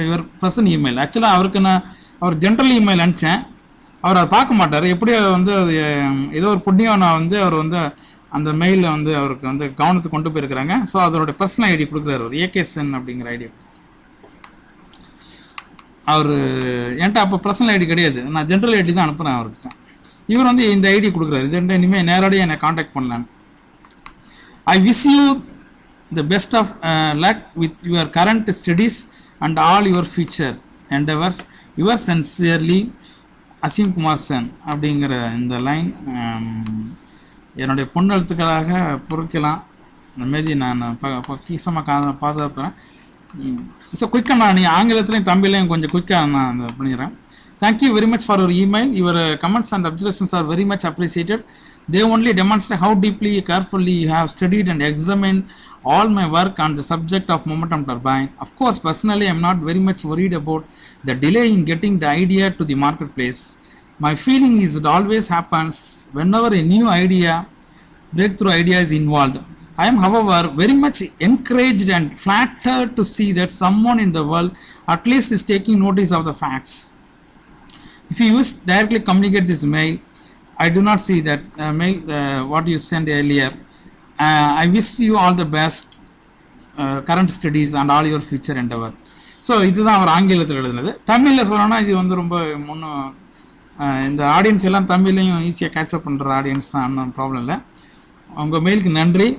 your personal email. ஆக்சுவலாக அவருக்கு நான் அவர் general email அனுப்பிச்சேன். அவர் அதை பார்க்க மாட்டார். எப்படியோ வந்து அது ஏதோ ஒரு புண்ணியம் நான் வந்து அவர் வந்து அந்த மெயிலில் வந்து அவருக்கு வந்து கவனத்துக்கு கொண்டு போயிருக்கிறாங்க. ஸோ அதோடைய பர்சனல் ஐடி கொடுக்குறாரு, ஒரு ஏகேசன் அப்படிங்கிற ஐடி. அவர் என்கிட்ட அப்போ பர்சனல் ஐடி கிடையாது, நான் ஜென்ரல் ஐடி தான் அனுப்புகிறேன் அவருக்கு. இவர் வந்து இந்த ஐடி கொடுக்குறாரு, இது இனிமேல் நேரடியாக என்னை காண்டாக்ட் பண்ணலான்னு. I wish you the best of luck with your current studies and all your future endeavours. Your sincerely Aseem Kumar Sen அப்படிங்கிற இந்த லைன் என்னுடைய பொன்னெழுத்துக்களாக பொறுக்கலாம். இந்தமாரி நான் கீசமாக பாஸ் ஆகிறேன். ஸோ குயிக்காக நான் ஆங்கிலத்துலையும் தமிழ்லையும் கொஞ்சம் குயிக்காக நான் பண்ணிடுறேன். Thank you very much for your email. Your comments and observations are very much appreciated. They only demonstrate how deeply, carefully you have studied and examined all my work on the subject of momentum turbine. Of course, personally, I am not very much worried about the delay in getting the idea to the marketplace. My feeling is it always happens whenever a new idea, breakthrough idea is involved. I am, however, very much encouraged and flattered to see that someone in the world at least is taking notice of the facts. If you wish directly communicate this mail, I do not see that mail what you sent earlier. I wish you all the best current studies and all your future endeavor. So இதுதான் அவர் ஆங்கிலத்தில் எழுதுனது. தமிழில் சொல்லணும்னா இது வந்து ரொம்ப முன்னும் இந்த ஆடியன்ஸ் எல்லாம் தமிழ்லையும் ஈஸியாக கேட்சப் பண்ணுற ஆடியன்ஸ் தான், ஒன்றும் ப்ராப்ளம் இல்லை. உங்கள் மெயிலுக்கு நன்றி.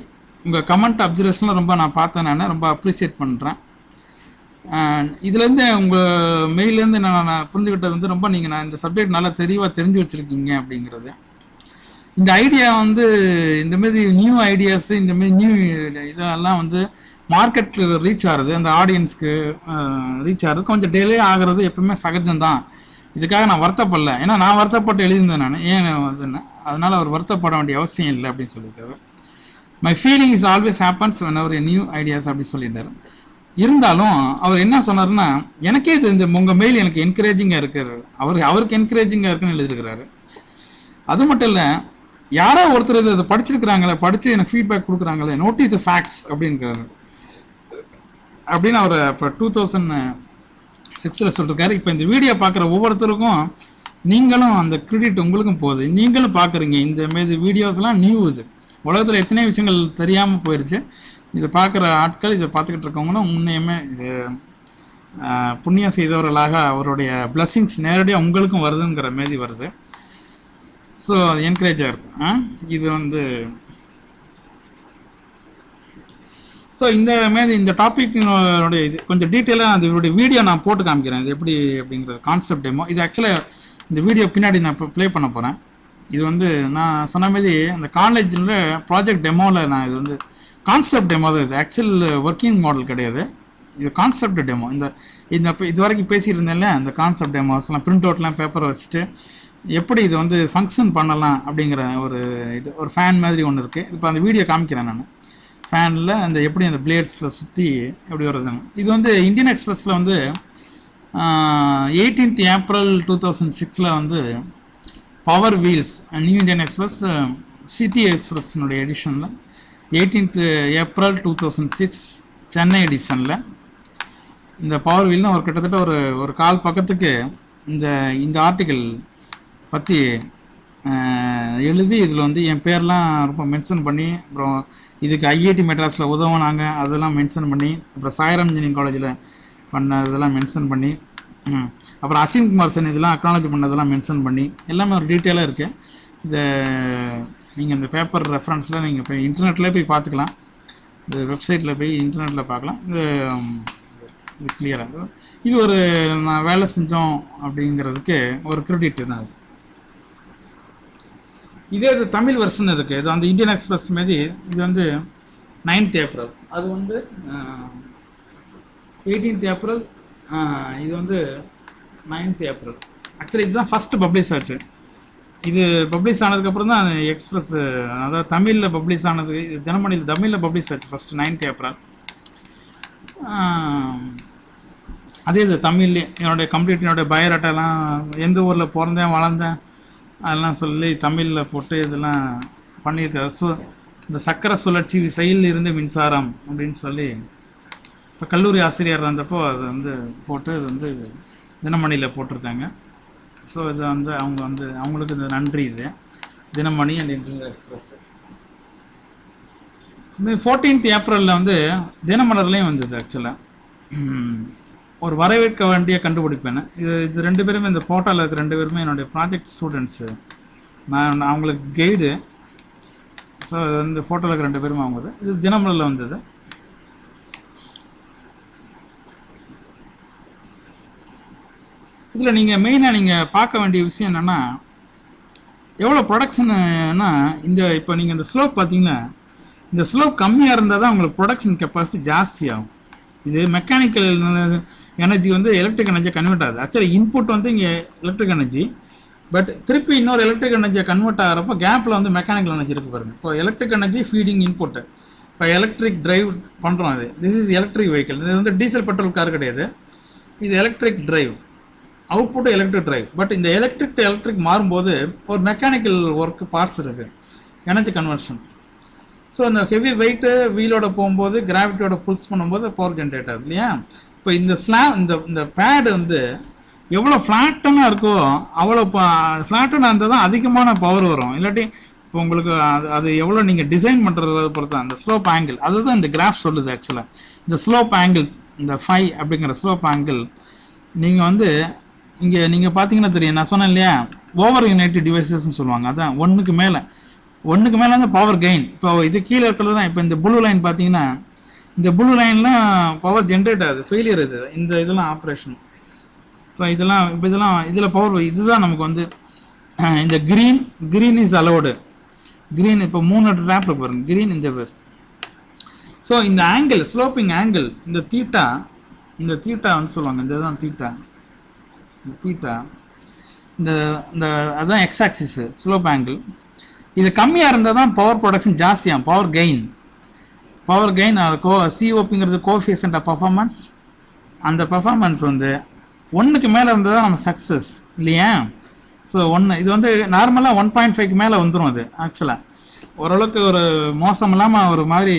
உங்கள் கமெண்ட் அப்சர்வேஷன்லாம் ரொம்ப நான் பார்த்தேன், நான் ரொம்ப அப்ரிஷியேட் பண்ணுறேன். இதுலேருந்து உங்கள் மெயிலேருந்து நான் புரிஞ்சுக்கிட்டது வந்து ரொம்ப நான் இந்த சப்ஜெக்ட் நல்லா தெளிவாக தெரிஞ்சு வச்சுருக்கீங்க அப்படிங்கிறது. இந்த ஐடியா வந்து இந்தமாரி நியூ ஐடியாஸ், இந்தமாரி நியூ இதெல்லாம் வந்து மார்க்கெட்டில் ரீச் ஆகிறது, அந்த ஆடியன்ஸ்க்கு ரீச் ஆகிறது கொஞ்சம் டிலே ஆகிறது எப்பவுமே சகஜம்தான். இதுக்காக நான் வருத்தப்படல, ஏன்னா நான் வருத்தப்பட்டு எழுதியிருந்தேன் நான் ஏன் அதனால் அவர் வருத்தப்பட வேண்டிய அவசியம் இல்லை அப்படின்னு சொல்லியிருக்காரு. My feeling is always happens when our new ideas அப்படின்னு சொல்லிட்டாரு. இருந்தாலும் அவர் என்ன சொன்னார்னா, எனக்கே இது இந்த உங்கள் மெயில் எனக்கு என்கரேஜிங்காக இருக்கிறாரு, அவருக்கு என்கரேஜிங்காக இருக்குன்னு எழுதியிருக்கிறாரு. அது மட்டும் இல்லை, யாரோ ஒருத்தர் இதை படிச்சிருக்கிறாங்களே, படித்து எனக்கு ஃபீட்பேக் கொடுக்குறாங்களே, நோட்டீஸ் த ஃபேக்ட்ஸ் அப்படின்றாரு அப்படின்னு அவர் இப்போ 2006 சொல்லியிருக்காரு. இப்போ இந்த வீடியோ பார்க்குற ஒவ்வொருத்தருக்கும் நீங்களும் அந்த கிரெடிட் உங்களுக்கும் போகுது. நீங்களும் பார்க்குறீங்க இந்த மாரி வீடியோஸ்லாம் நியூ. இது உலகத்தில் எத்தனை விஷயங்கள் தெரியாமல் போயிடுச்சு. இதை பார்க்குற ஆட்கள், இதை பார்த்துக்கிட்டு இருக்கவங்களும் உண்மையுமே புண்ணியம் செய்தவர்களாக அவருடைய பிளஸ்ஸிங்ஸ் நேரடியாக உங்களுக்கும் வருதுங்கிற மாரி வருது. ஸோ அது என்கரேஜாக இருக்கும். இது வந்து ஸோ இந்த மாரி இந்த டாப்பிக்னுடைய இது கொஞ்சம் டீட்டெயிலாக அந்த இவருடைய வீடியோ நான் போட்டு காமிக்கிறேன், இது எப்படி அப்படிங்கிற கான்செப்ட் டெமோ. இது ஆக்சுவலாக இந்த வீடியோ பின்னாடி நான் இப்போ ப்ளே பண்ண போகிறேன். இது வந்து நான் சொன்ன மாரி அந்த காலேஜில் ப்ராஜெக்ட் டெமோவில் நான் இது வந்து கான்செப்ட் டெமோ தான். இது ஆக்சுவல் ஒர்க்கிங் மாடல் கிடையாது, இது கான்செப்ட் டெமோ. இந்த இது வரைக்கும் பேசிகிட்டு இருந்தேன்ல, அந்த கான்செப்ட் டெமோஸ்லாம் பிரிண்ட் அவுட்லாம் பேப்பர் வச்சுட்டு எப்படி இது வந்து ஃபங்க்ஷன் பண்ணலாம் அப்படிங்கிற ஒரு இது ஒரு ஃபேன் மாதிரி ஒன்று இருக்குது. இப்போ அந்த வீடியோ காமிக்கிறேன் நான். ஃபேனில் அந்த எப்படி அந்த பிளேட்ஸில் சுற்றி எப்படி வருதுன்னு. இது வந்து இந்தியன் எக்ஸ்பிரஸில் வந்து 18th April 2006 வந்து power wheels new Indian express city எக்ஸ்பிரஸினுடைய எடிஷனில் 18th April 2006 சென்னை எடிஷனில் இந்த பவர் வீல்னு ஒரு கிட்டத்தட்ட ஒரு கால் பக்கத்துக்கு இந்த ஆர்டிக்கிள் பற்றி எழுதி இதில் வந்து என் பேர்லாம் ரொம்ப மென்ஷன் பண்ணி, அப்புறம் இதுக்கு ஐஐடி மெட்ராஸில் உதவுனாங்க அதெல்லாம் மென்ஷன் பண்ணி, அப்புறம் சாய்ராம் இன்ஜினியரிங் காலேஜில் பண்ண இதெல்லாம் மென்ஷன் பண்ணி, அப்புறம் அசீம் குமார் சென் இதெல்லாம் அக்னாலஜி பண்ணதெல்லாம் மென்ஷன் பண்ணி எல்லாமே ஒரு டீட்டெயிலாக இருக்குது. இதை நீங்கள் இந்த பேப்பர் ரெஃபரன்ஸில் நீங்கள் போய் இன்டர்நெட்டில் போய் பார்த்துக்கலாம், இந்த வெப்சைட்டில் போய் இன்டர்நெட்டில் பார்க்கலாம். இது கிளியராக இது ஒரு நான் வேலை செஞ்சோம் அப்படிங்கிறதுக்கு ஒரு கிரெடிட் தான். அது இதே இது தமிழ் வெர்ஷன் இருக்குது. இது அந்த இந்தியன் எக்ஸ்பிரஸ் மாரி இது வந்து 9th April, அது வந்து 18th April, இது வந்து 9th April. ஆக்சுவலி இதுதான் ஃபஸ்ட்டு பப்ளிஷ் ஆச்சு. இது பப்ளிஷ் ஆனதுக்கப்புறம் தான் எக்ஸ்பிரஸ், அதாவது தமிழில் பப்ளிஷ் ஆனது, தினமணியில் தமிழில் பப்ளிஷ் ஆச்சு ஃபஸ்ட்டு 9th April. அதே இது தமிழ்லேயே என்னுடைய கம்ப்ளீட் என்னுடைய பயோடாட்டாலாம் எந்த ஊரில் பிறந்தேன் வளர்ந்தேன் அதெல்லாம் சொல்லி தமிழில் போட்டு இதெல்லாம் பண்ணியிருக்காரு. இந்த சக்கர சுழற்சி விசையில் இருந்து மின்சாரம் அப்படின்னு சொல்லி இப்போ கல்லூரி ஆசிரியர் இருந்தப்போ அது வந்து போட்டு இது வந்து தினமணியில் போட்டிருக்காங்க. ஸோ இது வந்து அவங்க வந்து அவங்களுக்கு இந்த நன்றி. இது தினமணி அண்ட் இந்தியன் எக்ஸ்பிரஸ். இந்த 14th ஏப்ரலில் வந்து தினமலர்லேயும் வந்தது. ஆக்சுவலாக ஒரு வரவேற்க வேண்டிய கண்டுபிடிப்பேன். இது 2 பேருமே இந்த போர்ட்டலில் இருக்க 2 பேருமே என்னுடைய ப்ராஜெக்ட் ஸ்டூடெண்ட்ஸு. நான் அவங்களுக்கு கைடு. ஸோ இது வந்து ஃபோட்டோவில் இருக்க 2 பேருமே அவங்கது. இது தினமலரில் வந்தது. இதில் நீங்கள் மெயினாக நீங்கள் பார்க்க வேண்டிய விஷயம் என்னென்னா, எவ்வளோ ப்ரொடக்ஷன்னா இப்போ நீங்கள் இந்த ஸ்லோப் பார்த்தீங்கன்னா, இந்த ஸ்லோப் கம்மியாக இருந்தால் தான் உங்களுக்கு ப்ரொடக்ஷன் கெப்பாசிட்டி ஜாஸ்தியாகும். இது மெக்கானிக்கல் எனர்ஜி வந்து எலக்ட்ரிக் எனர்ஜியை கன்வெர்ட் ஆகுது. ஆக்சுவலி இன்புட் வந்து இங்கே எலக்ட்ரிக் எனர்ஜி, பட் திருப்பி இன்னொரு எலக்ட்ரிக் எனர்ஜியை கன்வெர்ட் ஆகிறப்போ கேப்பில் வந்து மெக்கானிக்கல் எனர்ஜி இருக்குது பாருங்கள். இப்போ எலக்ட்ரிக் எனர்ஜி ஃபீடிங் இன்புட்டு. இப்போ எலக்ட்ரிக் டிரைவ் பண்ணுறோம். This is electric vehicle. இது வந்து டீசல் பெட்ரோல் கார் கிடையாது. இது electric drive, output electric drive. But இந்த எலக்ட்ரிக் டு எலக்ட்ரிக் மாறும்போது ஒரு மெக்கானிக்கல் ஒர்க் பார்ட்ஸ் இருக்குது, எனர்ஜி கன்வர்ஷன். ஸோ இந்த ஹெவி வெயிட்டு வீலோட போகும்போது கிராவிட்டியோட புல்ஸ் பண்ணும்போது பவர் ஜென்ரேட் ஆகுது இல்லையா. இப்போ இந்த இந்த பேடு வந்து எவ்வளோ ஃப்ளாட்டனாக இருக்கோ அவ்வளோ ஃப்ளாட்டனாக இருந்தால் தான் அதிகமான பவர் வரும். இல்லாட்டி இப்போ உங்களுக்கு அது எவ்வளோ நீங்கள் டிசைன் பண்ணுறத பொறுத்து தான் அந்த ஸ்லோப் ஆங்கிள், அதுதான் இந்த கிராஃப் சொல்லுது. ஆக்சுவலாக இந்த ஸ்லோப் ஆங்கிள், இந்த 5 அப்படிங்கிற ஸ்லோப் ஆங்கிள் நீங்கள் வந்து இங்கே நீங்கள் பார்த்தீங்கன்னா தெரியும். நான் சொன்னேன் இல்லையா, ஓவர் யுனைடெட் டிவைசஸ்ன்னு சொல்லுவாங்க. அதான் ஒன்றுக்கு மேலே வந்து பவர் கெயின். இப்போ இது கீழே இருக்கிறது தான். இப்போ இந்த ப்ளூ லைன் பார்த்தீங்கன்னா, இந்த ப்ளூ லைன்லாம் பவர் ஜென்ரேட் ஆகுது, ஃபெயிலியர் இது. இந்த இதெல்லாம் ஆப்ரேஷன். இப்போ இதில் பவர் இதுதான் நமக்கு வந்து இந்த க்ரீன் இஸ் அலோடு. க்ரீன் இப்போ 3 ட்ராப் இருக்கு பாருங்க, க்ரீன் இந்த பேர். ஸோ இந்த ஆங்கிள், ஸ்லோப்பிங் ஆங்கிள், இந்த தீட்டா வந்து சொல்லுவாங்க. இந்த இதுதான் தீட்டா. இந்த அதுதான் எக்ஸ் ஆக்சிஸ் ஸ்லோப் ஆங்கிள். இது கம்மியாக இருந்தால் தான் பவர் ப்ரொடக்ஷன் ஜாஸ்தியாகும், பவர் கெயின். சிஓபிங்கிறது கோஎஃபிஷியன்ட் ஆஃப் பர்ஃபார்மன்ஸ். அந்த பர்ஃபார்மன்ஸ் வந்து 1க்கு மேலே இருந்தால் தான் நம்ம சக்ஸஸ் இல்லையா. ஸோ இது வந்து நார்மலாக 1.5க்கு மேலே வந்துடும். அது ஆக்சுவலாக ஓரளவுக்கு ஒரு மோசம் இல்லாமல் ஒரு மாதிரி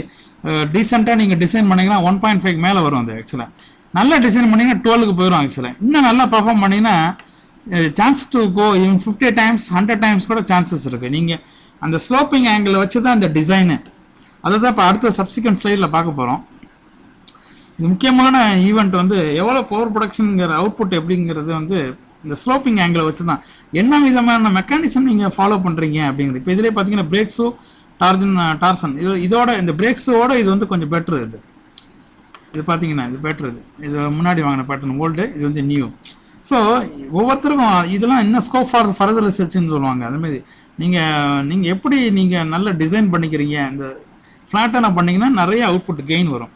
டீசெண்டாக நீங்கள் டிசைன் பண்ணிங்கன்னா 1.5க்கு மேலே வரும். அது ஆக்சுவலாக நல்லா டிசைன் பண்ணிங்கன்னா 12க்கு போயிடும். ஆக்சுவலாக இன்னும் நல்லா பர்ஃபார்ம் பண்ணிங்கன்னா chance to go even 50 times 100 times கூட சான்சஸ் இருக்குது. நீங்கள் அந்த ஸ்லோப்பிங் ஆங்கிள் வச்சு தான் இந்த டிசைனு. அதை தான் இப்போ அடுத்த சப்சிக்வெண்ட் ஸ்லைடில் பார்க்க போகிறோம். இது முக்கியமான ஈவெண்ட் வந்து எவ்வளோ பவர் ப்ரொடக்ஷனுங்கிற அவுட்புட் எப்படிங்கிறது வந்து இந்த ஸ்லோப்பிங் ஆங்கிளை வச்சு தான். என்ன விதமான மெக்கானிசம் நீங்கள் ஃபாலோ பண்ணுறீங்க அப்படிங்கிறது. இப்போ இதிலே பார்த்தீங்கன்னா பிரேக் ஷூ, டார்சன், இதோட இந்த பிரேக் ஷூவோட இது வந்து கொஞ்சம் பெட்ரு. இது பார்த்தீங்கன்னா இது பெட்ரு. இது முன்னாடி வாங்கின பேட்டர்ன் ஓல்டு, இது வந்து நியூ. ஸோ ஒவ்வொருத்தருக்கும் இதெல்லாம் இன்னும் ஸ்கோப் ஃபார் ஃபர்தர் ரிசர்ச்னு சொல்லுவாங்க. அதுமாரி நீங்கள் எப்படி நீங்கள் நல்ல டிசைன் பண்ணிக்கிறீங்க, இந்த ஃப்ளாட்டாக பண்ணிங்கன்னா நிறைய அவுட்புட் கெயின் வரும்.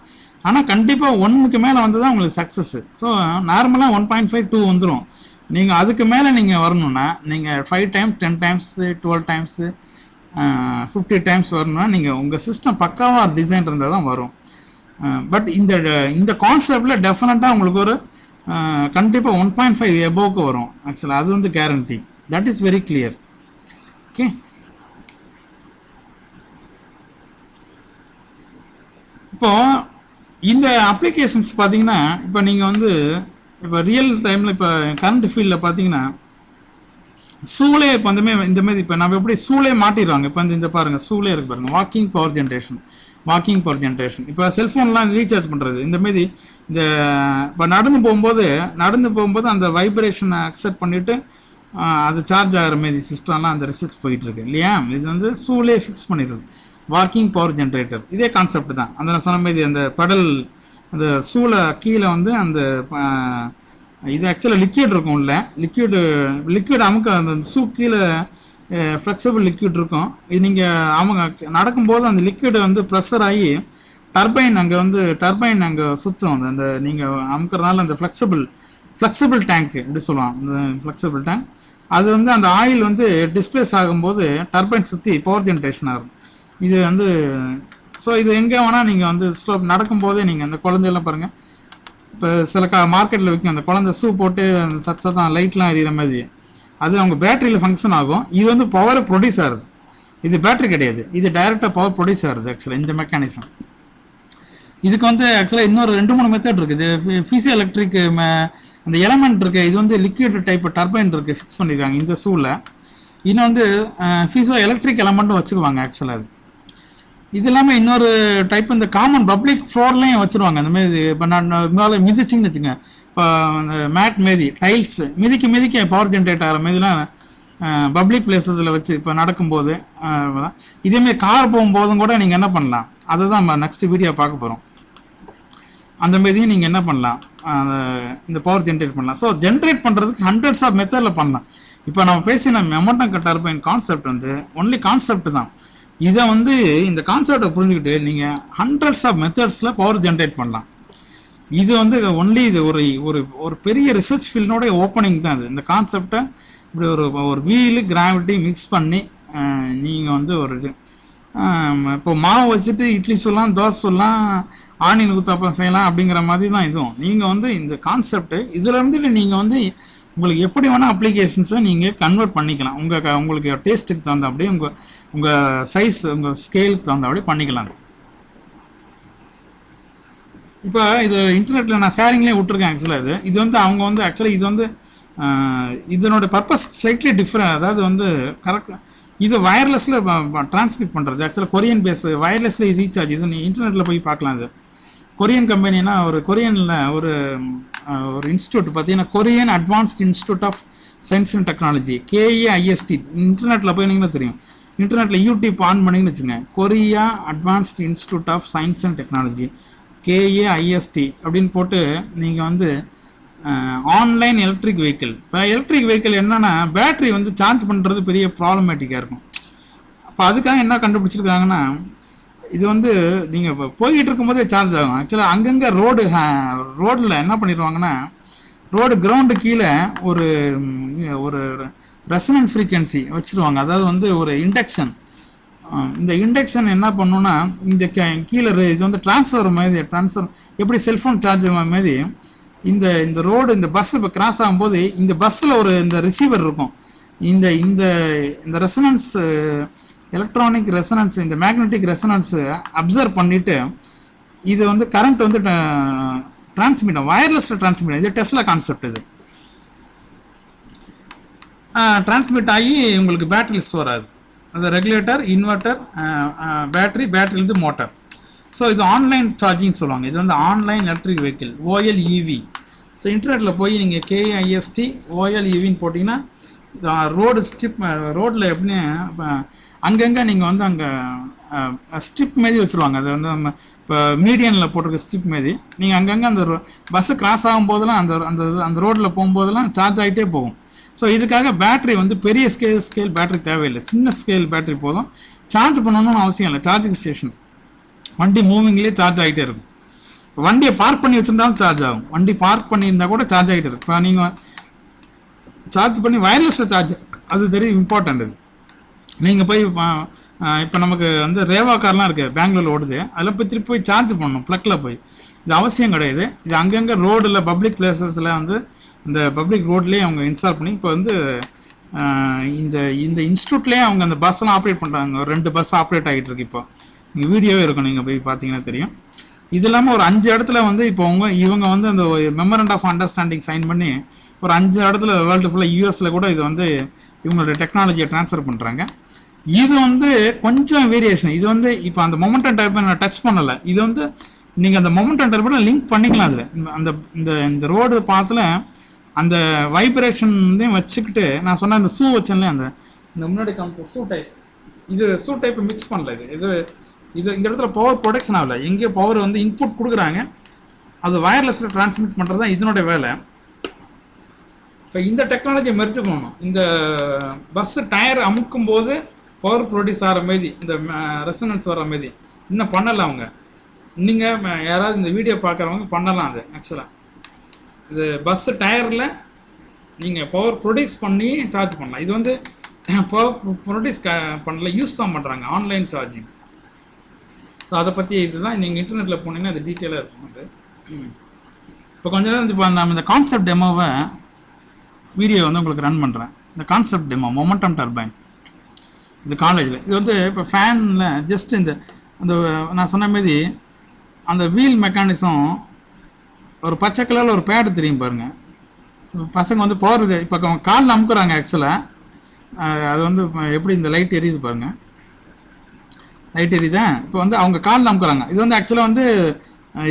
ஆனால் கண்டிப்பாக 1க்கு மேலே வந்து தான் உங்களுக்கு சக்ஸஸ்ஸு. ஸோ நார்மலாக 1.5 2 வந்துடும். நீங்கள் அதுக்கு மேலே நீங்கள் வரணுன்னா நீங்கள் 5 times 10 times 12 times 50 times வரணும்னா நீங்கள் உங்கள் சிஸ்டம் பக்காவாக டிசைன் இருந்தால் தான் வரும். பட் இந்த கான்செப்டில் டெஃபினட்டாக உங்களுக்கு ஒரு கண்டிப்பாக 1.5 எபோவுக்கு வரும். ஆக்சுவலாக அது வந்து guarantee. That is very clear. Okay, இப்போது இந்த அப்ளிகேஷன்ஸ் பார்த்தீங்கன்னா, இப்போ நீங்கள் வந்து இப்போ ரியல் டைமில் இப்போ கரண்ட் ஃபீல்டில் பார்த்தீங்கன்னா சூளே இப்போ இந்த மாதிரி இப்போ நம்ம எப்படி சூளே மாட்டிடுவாங்க. இப்போ இந்த பாருங்கள் சூளே இருக்கு பாருங்கள், வாக்கிங் பவர் ஜென்ரேஷன். இப்போ செல்ஃபோன்லாம் ரீசார்ஜ் பண்ணுறது இந்தமாரி இந்த இப்போ நடந்து போகும்போது அந்த வைப்ரேஷனை அக்செப்ட் பண்ணிவிட்டு அது சார்ஜ் ஆகிற மாரி சிஸ்டம்லாம் அந்த ரிசர்ச் போயிட்டுருக்கு இல்லையா. இது வந்து சூளே ஃபிக்ஸ் பண்ணிடுறது, வாக்கிங் பவர் ஜென்ரேட்டர். இதே கான்செப்ட் தான். அந்த நான் சொன்ன மாதிரி அந்த பெடல் அந்த சூளை கீழே வந்து அந்த இது ஆக்சுவலாக லிக்விட் இருக்கும். இல்லை லிக்விட் அமுக்க அந்த ஷூ கீழே ஃப்ளெக்சிபிள் லிக்விட் இருக்கும். இது நீங்கள் நடக்கும்போது அந்த லிக்விட் வந்து ப்ரெஷர் ஆகி டர்பைன் அங்கே சுற்றும். அந்த நீங்கள் அமுக்கிறதுனால அந்த ஃப்ளெக்சிபிள் டேங்க்கு இப்படி சொல்லுவாங்க. அந்த ஃப்ளெக்சிபிள் டேங்க் அது வந்து அந்த ஆயில் வந்து டிஸ்பிளேஸ் ஆகும்போது டர்பைன் சுற்றி பவர் ஜென்ரேஷன் ஆகும். இது வந்து ஸோ இது எங்கே வேணால் நீங்கள் வந்து ஸ்லோப் நடக்கும்போதே நீங்கள் அந்த குழந்தையெல்லாம் பாருங்கள். இப்போ சில மார்க்கெட்டில் விற்கும் அந்த குழந்தை ஷூ போட்டு அந்த சத்தம் லைட்லாம் எரியிற மாதிரி, அது அவங்க பேட்டரியில் ஃபங்க்ஷன் ஆகும். இது வந்து பவரை ப்ரொடியூஸ் ஆகுது. இது பேட்டரி கிடையாது, இது டைரெக்டாக பவர் ப்ரொடியூஸ் ஆகுது ஆக்சுவலாக இந்த மெக்கானிசம். இதுக்கு வந்து ஆக்சுவலாக இன்னொரு 2-3 மெத்தட் இருக்குது. ஃபிசியோ எலக்ட்ரிக் அந்த எலமெண்ட் இருக்குது, இது வந்து லிக்விட் டைப் டர்பைன் இருக்குது ஃபிக்ஸ் பண்ணியிருக்காங்க இந்த ஷூவில். இன்னும் வந்து ஃபிசியோ எலக்ட்ரிக் எலமெண்ட்டும் வச்சுக்குவாங்க ஆக்சுவலாக. அது இது இல்லாமல் இன்னொரு டைப் இந்த காமன் பப்ளிக் ஃப்ளோர்லேயும் வச்சுருவாங்க. அந்த மாதிரி இப்போ நான் மேலே மிதிச்சிங்கன்னு வச்சுங்க, இப்போ மேட் மாரி டைல்ஸ் மிதிக்க பவர் ஜென்ரேட் ஆகிற மாரிலாம் பப்ளிக் பிளேசஸில் வச்சு இப்போ நடக்கும்போது இதேமாரி கார் போகும்போதும் கூட நீங்கள் என்ன பண்ணலாம், அதை தான் நம்ம நெக்ஸ்ட் வீடியோ பார்க்க போகிறோம். அந்த மாரியும் நீங்கள் என்ன பண்ணலாம், இந்த பவர் ஜென்ரேட் பண்ணலாம். ஸோ ஜென்ரேட் பண்ணுறதுக்கு ஹண்ட்ரட்ஸ் ஆஃப் மெத்தடில் பண்ணலாம். இப்போ நம்ம பேசின மொமெண்டம் டர்பைன் கான்செப்ட் வந்து ஒன்லி கான்செப்ட் தான். இதை வந்து இந்த கான்செப்டை புரிஞ்சுக்கிட்டு நீங்கள் ஹண்ட்ரட்ஸ் ஆஃப் மெத்தட்ஸில் பவர் ஜென்ரேட் பண்ணலாம். இது வந்து ஒன்லி இது ஒரு பெரிய ரிசர்ச் ஃபீல்டோட ஓப்பனிங் தான். இது இந்த கான்செப்டை இப்படி ஒரு வீலு கிராவிட்டி மிக்ஸ் பண்ணி நீங்கள் வந்து ஒரு இது இப்போ மாவு வச்சுட்டு இட்லி சொல்லலாம், தோசை சொல்லலாம், ஆனியன் ஊத்தாப்பம் செய்யலாம் அப்படிங்கிற மாதிரி தான் இதுவும். நீங்கள் வந்து இந்த கான்செப்ட்டு இதில் இருந்துட்டு நீங்கள் வந்து உங்களுக்கு எப்படி வேணால் அப்ளிகேஷன்ஸை நீங்கள் கன்வெர்ட் பண்ணிக்கலாம். உங்களுக்கு டேஸ்ட்டுக்கு தகுந்த அப்படியே உங்கள் சைஸ் உங்கள் ஸ்கேலுக்கு தகுந்த அப்படியே பண்ணிக்கலாம். இப்போ இது இன்டர்நெட்டில் நான் ஷேரிங்லேயே விட்டுருக்கேன் ஆக்சுவலாக. இது வந்து அவங்க வந்து ஆக்சுவலாக இது வந்து இதனோட பர்பஸ் ஸ்லைட்லி டிஃப்ரெண்ட். அதாவது வந்து கரெக்டாக இது வயர்லெஸில் டிரான்ஸ்மிட் பண்ணுறது. ஆக்சுவலாக கொரியன் பேஸ் வயர்லெஸில் ரீசார்ஜ். இது நீ இன்டர்நெட்டில் போய் பார்க்கலாம். இது கொரியன் கம்பெனினா ஒரு கொரியனில் ஒரு இன்ஸ்டியூட் பார்த்தீங்கன்னா Korean advanced institute of science and technology, KAIST. இன்டர்நெட்டில் போய் நீங்களும் தெரியும். இன்டர்நெட்டில் யூடியூப் ஆன் பண்ணிங்கன்னு வச்சுங்க, Korea advanced institute of science and technology KAIST அப்படின்னு போட்டு நீங்கள் வந்து ஆன்லைன் எலக்ட்ரிக் வெஹிக்கிள். இப்போ எலக்ட்ரிக் வெஹிக்கிள் என்னென்னா பேட்ரி வந்து சார்ஜ் பண்ணுறது பெரிய ப்ராப்ளமேட்டிக்காக இருக்கும். அப்போ அதுக்காக என்ன கண்டுபிடிச்சிருக்காங்கன்னா, இது வந்து நீங்கள் இப்போ போய்கிட்டு இருக்கும்போதே சார்ஜ் ஆகும். ஆக்சுவலாக அங்கங்கே ரோடில் என்ன பண்ணிடுவாங்கன்னா, ரோடு கிரவுண்டு கீழே ஒரு ரெசனன்ட் ஃப்ரீக்வன்சி வச்சுருவாங்க. அதாவது வந்து ஒரு இண்டக்ஷன். இந்த இண்டக்ஷன் என்ன பண்ணுன்னா, இந்த கீழே இது வந்து டிரான்ஸ்ஃபர் எப்படி செல்ஃபோன் சார்ஜ் மாதிரி இந்த ரோடு இந்த பஸ் இப்போ கிராஸ் ஆகும்போது இந்த பஸ்ஸில் இந்த ரிசீவர் இருக்கும். இந்த ரெசனன்ஸ் எலக்ட்ரானிக் ரெசனன்ஸ் இந்த மேக்னெட்டிக் ரெசனன்ஸ் அப்சர்வ் பண்ணிவிட்டு இது வந்து கரண்ட் வந்து டிரான்ஸ்மிட் வயர்லெஸில் டிரான்ஸ்மிட். இது டெஸ்லா கான்செப்ட். இது டிரான்ஸ்மிட் ஆகி உங்களுக்கு பேட்டரியில் ஸ்டோர் ஆகுது. அது ரெகுலேட்டர், இன்வெர்ட்டர், பேட்டரிலேருந்து மோட்டார். ஸோ இது ஆன்லைன் சார்ஜிங் சொல்லுவாங்க. இது வந்து online electric vehicle OLEV. So இன்டர்நெட்டில் போய் நீங்கள் KAIST OLEVன்னு போட்டிங்கன்னா ரோடு ஸ்ட்ரிப் ரோட்டில் எப்படின்னு அங்கங்கே நீங்கள் வந்து அங்கே ஸ்ட்ரிப் மாரி வச்சுருவாங்க. அது வந்து நம்ம இப்போ மீடியனில் போட்டிருக்க ஸ்ட்ரிப் மாரி நீங்கள் அங்கங்கே அந்த பஸ்ஸு கிராஸ் ஆகும்போதெல்லாம் அந்த ரோட்டில் போகும்போதெல்லாம் சார்ஜ் ஆகிட்டே போகும். ஸோ இதுக்காக பேட்ரி வந்து பெரிய ஸ்கேல் பேட்ரி தேவையில்லை, சின்ன ஸ்கேல் பேட்ரி போதும். சார்ஜ் பண்ணணும்னு அவசியம் இல்லை. சார்ஜிங் ஸ்டேஷன் வண்டி மூவிங்லேயே சார்ஜ் ஆகிட்டே இருக்கும். இப்போ வண்டியை பார்க் பண்ணி வச்சுருந்தாலும் சார்ஜ் ஆகும். வண்டி பார்க் பண்ணியிருந்தால் கூட சார்ஜ் ஆகிட்டே இருக்கும். இப்போ நீங்கள் சார்ஜ் பண்ணி வயர்லெஸில் சார்ஜ், அது தெரிய இம்பார்ட்டண்ட். இது நீங்கள் போய் இப்போ நமக்கு வந்து ரேவா கார்லாம் இருக்குது, பெங்களூரில் ஓடுது. அதில் போய் திருப்பி போய் சார்ஜ் பண்ணணும் ப்ளக்கில் போய். இது அவசியம் கிடையாது. இது அங்கங்கே ரோடில் பப்ளிக் பிளேசஸில் வந்து இந்த பப்ளிக் ரோட்லேயே அவங்க இன்ஸ்டால் பண்ணி இப்போ வந்து இந்த இன்ஸ்டியூட்லேயே அவங்க அந்த பஸ்ஸெல்லாம் ஆப்ரேட் பண்ணுறாங்க. ஒரு 2 பஸ் ஆப்ரேட் ஆகிட்டு இருக்கு. இப்போ நீங்கள் வீடியோவே இருக்கும், நீங்கள் போய் பார்த்தீங்கன்னா தெரியும். இது இல்லாமல் ஒரு 5 இடத்துல வந்து இப்போ இவங்க வந்து அந்த மெமரண்ட் ஆஃப் அண்டர்ஸ்டாண்டிங் சைன் பண்ணி ஒரு 5 இடத்துல வேர்ல்டு ஃபுல்லாக US கூட இது வந்து இவங்களுடைய டெக்னாலஜியை ட்ரான்ஸ்ஃபர் பண்ணுறாங்க. இது வந்து கொஞ்சம் வேரியேஷன். இது வந்து இப்போ அந்த மொமெண்டம் டர்பைன் நான் டச் பண்ணலை. இது வந்து நீங்கள் அந்த மொமெண்டம் டர்பைனை லிங்க் பண்ணிக்கலாம். அதில் இந்த ரோடு பாத்தில் அந்த வைப்ரேஷன் வச்சுக்கிட்டு நான் சொன்ன அந்த ஷூ வச்சேன்ல, இந்த முன்னாடி காமிச்ச ஷூ டைப், இது ஷூ டைப் மிக்ஸ் பண்ணல. இது இந்த இடத்துல பவர் ப்ரொடக்ஷன் ஆகலை. எங்கேயோ பவர் வந்து இன்புட் கொடுக்குறாங்க, அது வயர்லெஸில் டிரான்ஸ்மிட் பண்ணுறது தான் இதனுடைய வேலை. இப்போ இந்த டெக்னாலஜியை மெர்ஜ் பண்ணணும். இந்த பஸ்ஸு டயர் அமுக்கும் போது பவர் ப்ரொடியூஸ் ஆகிற மாரி, இந்த ரெசனன்ஸ் வர மாரி இன்னும் பண்ணலை அவங்க. நீங்கள் யாராவது இந்த வீடியோ பார்க்குறவங்க பண்ணலாம். அது ஆக்சுவலாக இது பஸ்ஸு டயரில் நீங்கள் பவர் ப்ரொடியூஸ் பண்ணி சார்ஜ் பண்ணலாம். இது வந்து பவர் ப்ரொடியூஸ் பண்ணல, யூஸ் தான் பண்ணுறாங்க, ஆன்லைன் சார்ஜிங். ஸோ அதை பற்றி இதுதான் நீங்கள் இன்டர்நெட்டில் போனீங்கன்னா அது டீட்டெயிலாக இருக்கும். அது இப்போ கொஞ்ச நேரம் இப்போ நம்ம இந்த கான்செப்ட் டெமோவை வீடியோ வந்து உங்களுக்கு ரன் பண்ணுறேன். இந்த கான்செப்ட் டெமோ மொமெண்டம் டர்பைன் இது காலேஜில். இது வந்து இப்போ ஃபேனில் ஜஸ்ட் அந்த நான் சொன்ன மாரி அந்த வீல் மெக்கானிசம் ஒரு பச்சை கலரில் ஒரு பேடு தெரியும் பாருங்கள். பசங்க வந்து பவர் இப்போ காலில் அமுக்குறாங்க. ஆக்சுவலாக அது வந்து எப்படி இந்த லைட் எரியுது பாருங்கள், லைட் எரியுதான். இப்போ வந்து அவங்க காலில் அமுக்குறாங்க. இது வந்து ஆக்சுவலாக வந்து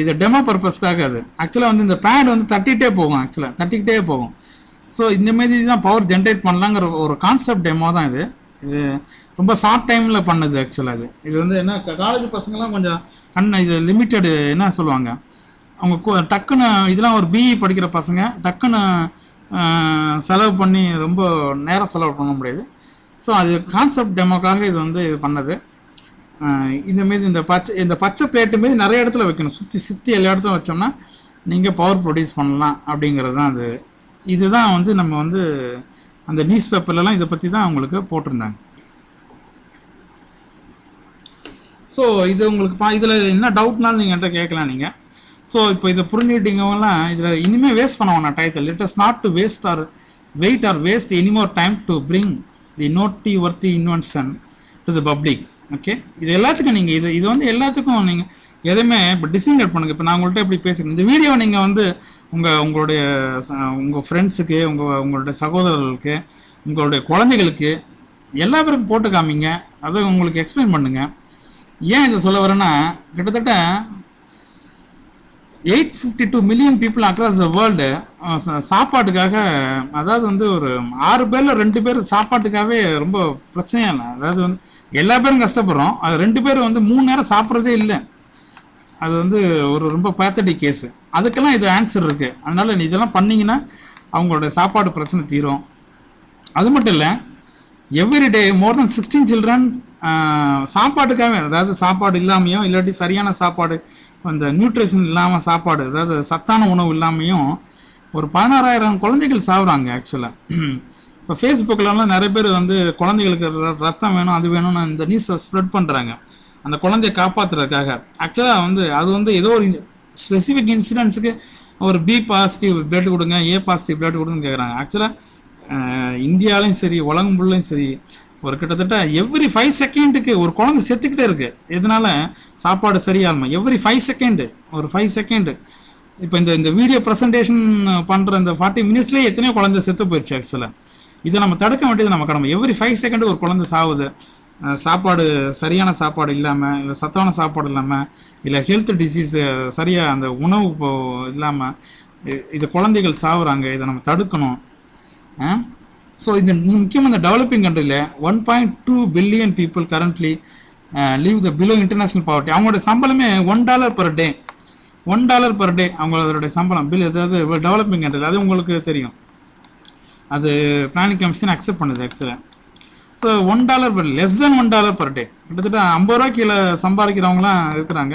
இது டெமோ பர்பஸ்க்காக. அது ஆக்சுவலாக வந்து இந்த பேட் வந்து தட்டிகிட்டே போகும், தட்டிக்கிட்டே போகும். ஸோ இந்தமாரி தான் பவர் ஜென்ரேட் பண்ணலாங்கிற ஒரு கான்செப்ட் டெமோ தான் இது. இது ரொம்ப ஷார்ட் டைமில் பண்ணுது ஆக்சுவலாக. இது வந்து என்ன காலேஜ் பசங்களாம் கொஞ்சம் இது லிமிட்டடு என்ன சொல்லுவாங்க, அவங்க டக்குன்னு இதெல்லாம் ஒரு பிஇ படிக்கிற பசங்க டக்குன்னு செலவு பண்ணி ரொம்ப நேரம் செலவு பண்ண முடியாது. ஸோ அது கான்செப்ட் டெமோக்காக இது வந்து இது பண்ணது. இந்தமாரி இந்த பச்சை பிளேட்டு மாரி நிறைய இடத்துல வைக்கணும், சுற்றி எல்லா இடத்துல வச்சோம்னா நீங்கள் பவர் ப்ரொடியூஸ் பண்ணலாம் அப்படிங்கிறது தான் அது. இதுதான் வந்து நம்ம வந்து அந்த நியூஸ் பேப்பர்லலாம் இதை பற்றி தான் உங்களுக்கு போட்டிருந்தாங்க. ஸோ இது உங்களுக்கு இதில் என்ன டவுட்னாலும் நீங்கள் என்கிட்ட கேட்கலாம் நீங்கள். ஸோ இப்போ இதை புரிஞ்சுக்கிட்டீங்கலாம் இதில் இனிமேல் வேஸ்ட் பண்ண வேணாம் title. It is not to waste or wait or waste anymore time to bring the noteworthy invention to the public. Okay, இது எல்லாத்துக்கும் நீங்கள் இது வந்து எல்லாத்துக்கும் நீங்கள் எதுவுமே இப்போ டிசைட் பண்ணுங்கள். இப்போ நான் உங்கள்கிட்ட எப்படி பேசுகிறேன், இந்த வீடியோ நீங்கள் வந்து உங்கள் ஃப்ரெண்ட்ஸுக்கு, உங்களுடைய சகோதரர்களுக்கு, உங்களுடைய குழந்தைகளுக்கு எல்லா பேருக்கும் போட்டு காமிங்க. அதை உங்களுக்கு எக்ஸ்பிளைன் பண்ணுங்கள். ஏன் இதை சொல்ல வரேன்னா, கிட்டத்தட்ட 852 million people across the world சாப்பாட்டுக்காக, அதாவது வந்து ஒரு 6 பேரில் 2 பேர் சாப்பாட்டுக்காகவே ரொம்ப பிரச்சனையாக இல்லை. அதாவது வந்து எல்லா பேரும் கஷ்டப்படுறோம், அது 2 பேர் வந்து 3 நேரம் சாப்பிட்றதே இல்லை. அது வந்து ஒரு ரொம்ப பேத்தட்டிக் கேஸு. அதுக்கெல்லாம் இது ஆன்சர் இருக்குது. அதனால் இதெல்லாம் பண்ணிங்கன்னா அவங்களோட சாப்பாடு பிரச்சனை தீரும். அது மட்டும் இல்லை, எவ்ரி டே மோர் தென் 16 சில்ட்ரன் சாப்பாட்டுக்காகவே, அதாவது சாப்பாடு இல்லாமையும் இல்லாட்டி சரியான சாப்பாடு, அந்த நியூட்ரிஷன் இல்லாமல் சாப்பாடு, அதாவது சத்தான உணவு இல்லாமையும் ஒரு 16,000 குழந்தைகள் சாப்பிட்றாங்க ஆக்சுவலாக. இப்போ ஃபேஸ்புக்கிலலாம் நிறைய பேர் வந்து குழந்தைகளுக்கு ரத்தம் வேணும் அது வேணும்னு இந்த நியூஸை ஸ்ப்ரெட் பண்ணுறாங்க அந்த குழந்தைய காப்பாற்றுறதுக்காக. ஆக்சுவலாக வந்து அது வந்து ஏதோ ஒரு ஸ்பெசிஃபிக் இன்சிடென்ட்ஸுக்கு ஒரு பி பாசிட்டிவ் பிளட் கொடுங்க, ஏ பாசிட்டிவ் பிளட் கொடுங்கன்னு கேட்குறாங்க. ஆக்சுவலாக இந்தியாவிலையும் சரி உலகம் ஃபுல்லையும் சரி ஒரு கிட்டத்தட்ட எவ்ரி 5 செகண்டுக்கு ஒரு குழந்தை செத்துக்கிட்டே இருக்குது. எதனால? சாப்பாடு சரியாகுமா? எவ்ரி 5 செகண்டு, ஒரு 5 செகண்டு. இப்போ இந்த வீடியோ ப்ரெசன்டேஷன் பண்ணுற இந்த 40 மினிட்ஸ்லேயே எத்தனையோ குழந்தை செத்து போயிடுச்சு. ஆக்சுவலாக இதை நம்ம தடுக்க வேண்டியது நம்ம கடமை. எவ்ரி 5 செகண்டு ஒரு குழந்தை சாவுது. சாப்பாடு சரியான சாப்பாடு இல்லாமல், இல்லை சத்தான சாப்பாடு இல்லாமல், இல்லை ஹெல்த் டிசீஸ் சரியாக அந்த உணவு இல்லாமல் இது குழந்தைகள் சாகுறாங்க. இதை நம்ம தடுக்கணும். ஸோ இது முக்கியமாக இந்த டெவலப்பிங் கண்ட்ரியில் 1.2 பில்லியன் பீப்புள் கரண்ட்லி லீவ் த பிலோ இன்டர்நேஷ்னல் பாவர்ட்டி. அவங்களோட சம்பளமே $1 per day, $1 per day அவங்களோட சம்பளம் பில். ஏதாவது டெவலப்பிங் கண்ட்ரியில் அது உங்களுக்கு தெரியும், அது பிளானிங் கமிஷன் அக்செப்ட் பண்ணுது ஆக்சுவலாக. So $1 per less than $1 per day, கிட்டத்தட்ட 50 ரூபா கீழே சம்பாதிக்கிறவங்களாம் இருக்கிறாங்க.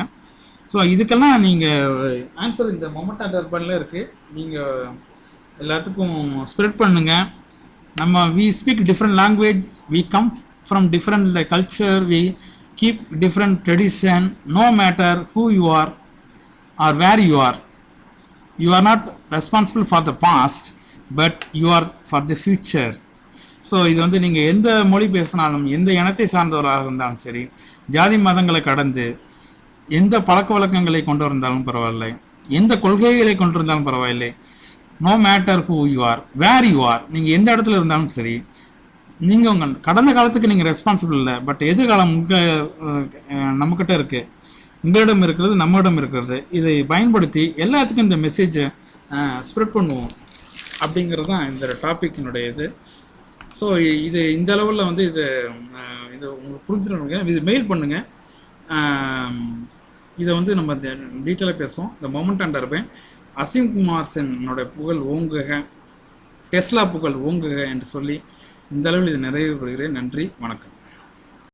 ஸோ இதுக்கெல்லாம் நீங்கள் ஆன்சர் இந்த மொமெண்டா டர்பனில் இருக்குது. நீங்கள் எல்லாத்துக்கும் ஸ்ப்ரெட் பண்ணுங்கள். நம்ம we speak different language, we come from different culture, we keep different tradition. No matter who you are or where you are not responsible for the past, but you are for the future. So இது வந்து நீங்கள் எந்த மொழி பேசினாலும், எந்த இனத்தை சார்ந்தவராக இருந்தாலும் சரி, ஜாதி மதங்களை கடந்து எந்த பழக்க வழக்கங்களை கொண்டு வந்தாலும் பரவாயில்லை, எந்த கொள்கைகளை கொண்டு இருந்தாலும் பரவாயில்லை, no matter who you are, where you are, நீங்கள் எந்த இடத்துல இருந்தாலும் சரி, நீங்கள் உங்கள் கடந்த காலத்துக்கு நீங்கள் ரெஸ்பான்சிபிள் இல்லை. பட் எதிர்காலம் நம்மக்கிட்ட இருக்குது, உங்களிடம் இருக்கிறது, நம்மிடம் இருக்கிறது. இதை பயன்படுத்தி எல்லாத்துக்கும் இந்த மெசேஜை ஸ்ப்ரெட் பண்ணுவோம் அப்படிங்கிறது தான் இந்த டாப்பிக்கினுடைய இது. ஸோ இது இந்த லெவலில் வந்து இது உங்களுக்கு புரிஞ்சுருங்க. இது மெயில் பண்ணுங்கள். இதை வந்து நம்ம டீட்டெயிலாக பேசுவோம். இந்த moment and turbine Asim Kumar சென்னோட புகழ் ஓங்குக, டெஸ்லா புகழ் ஓங்குக என்று சொல்லி இந்த அளவில் இது நிறைவு பெறுகிறேன். நன்றி, வணக்கம்.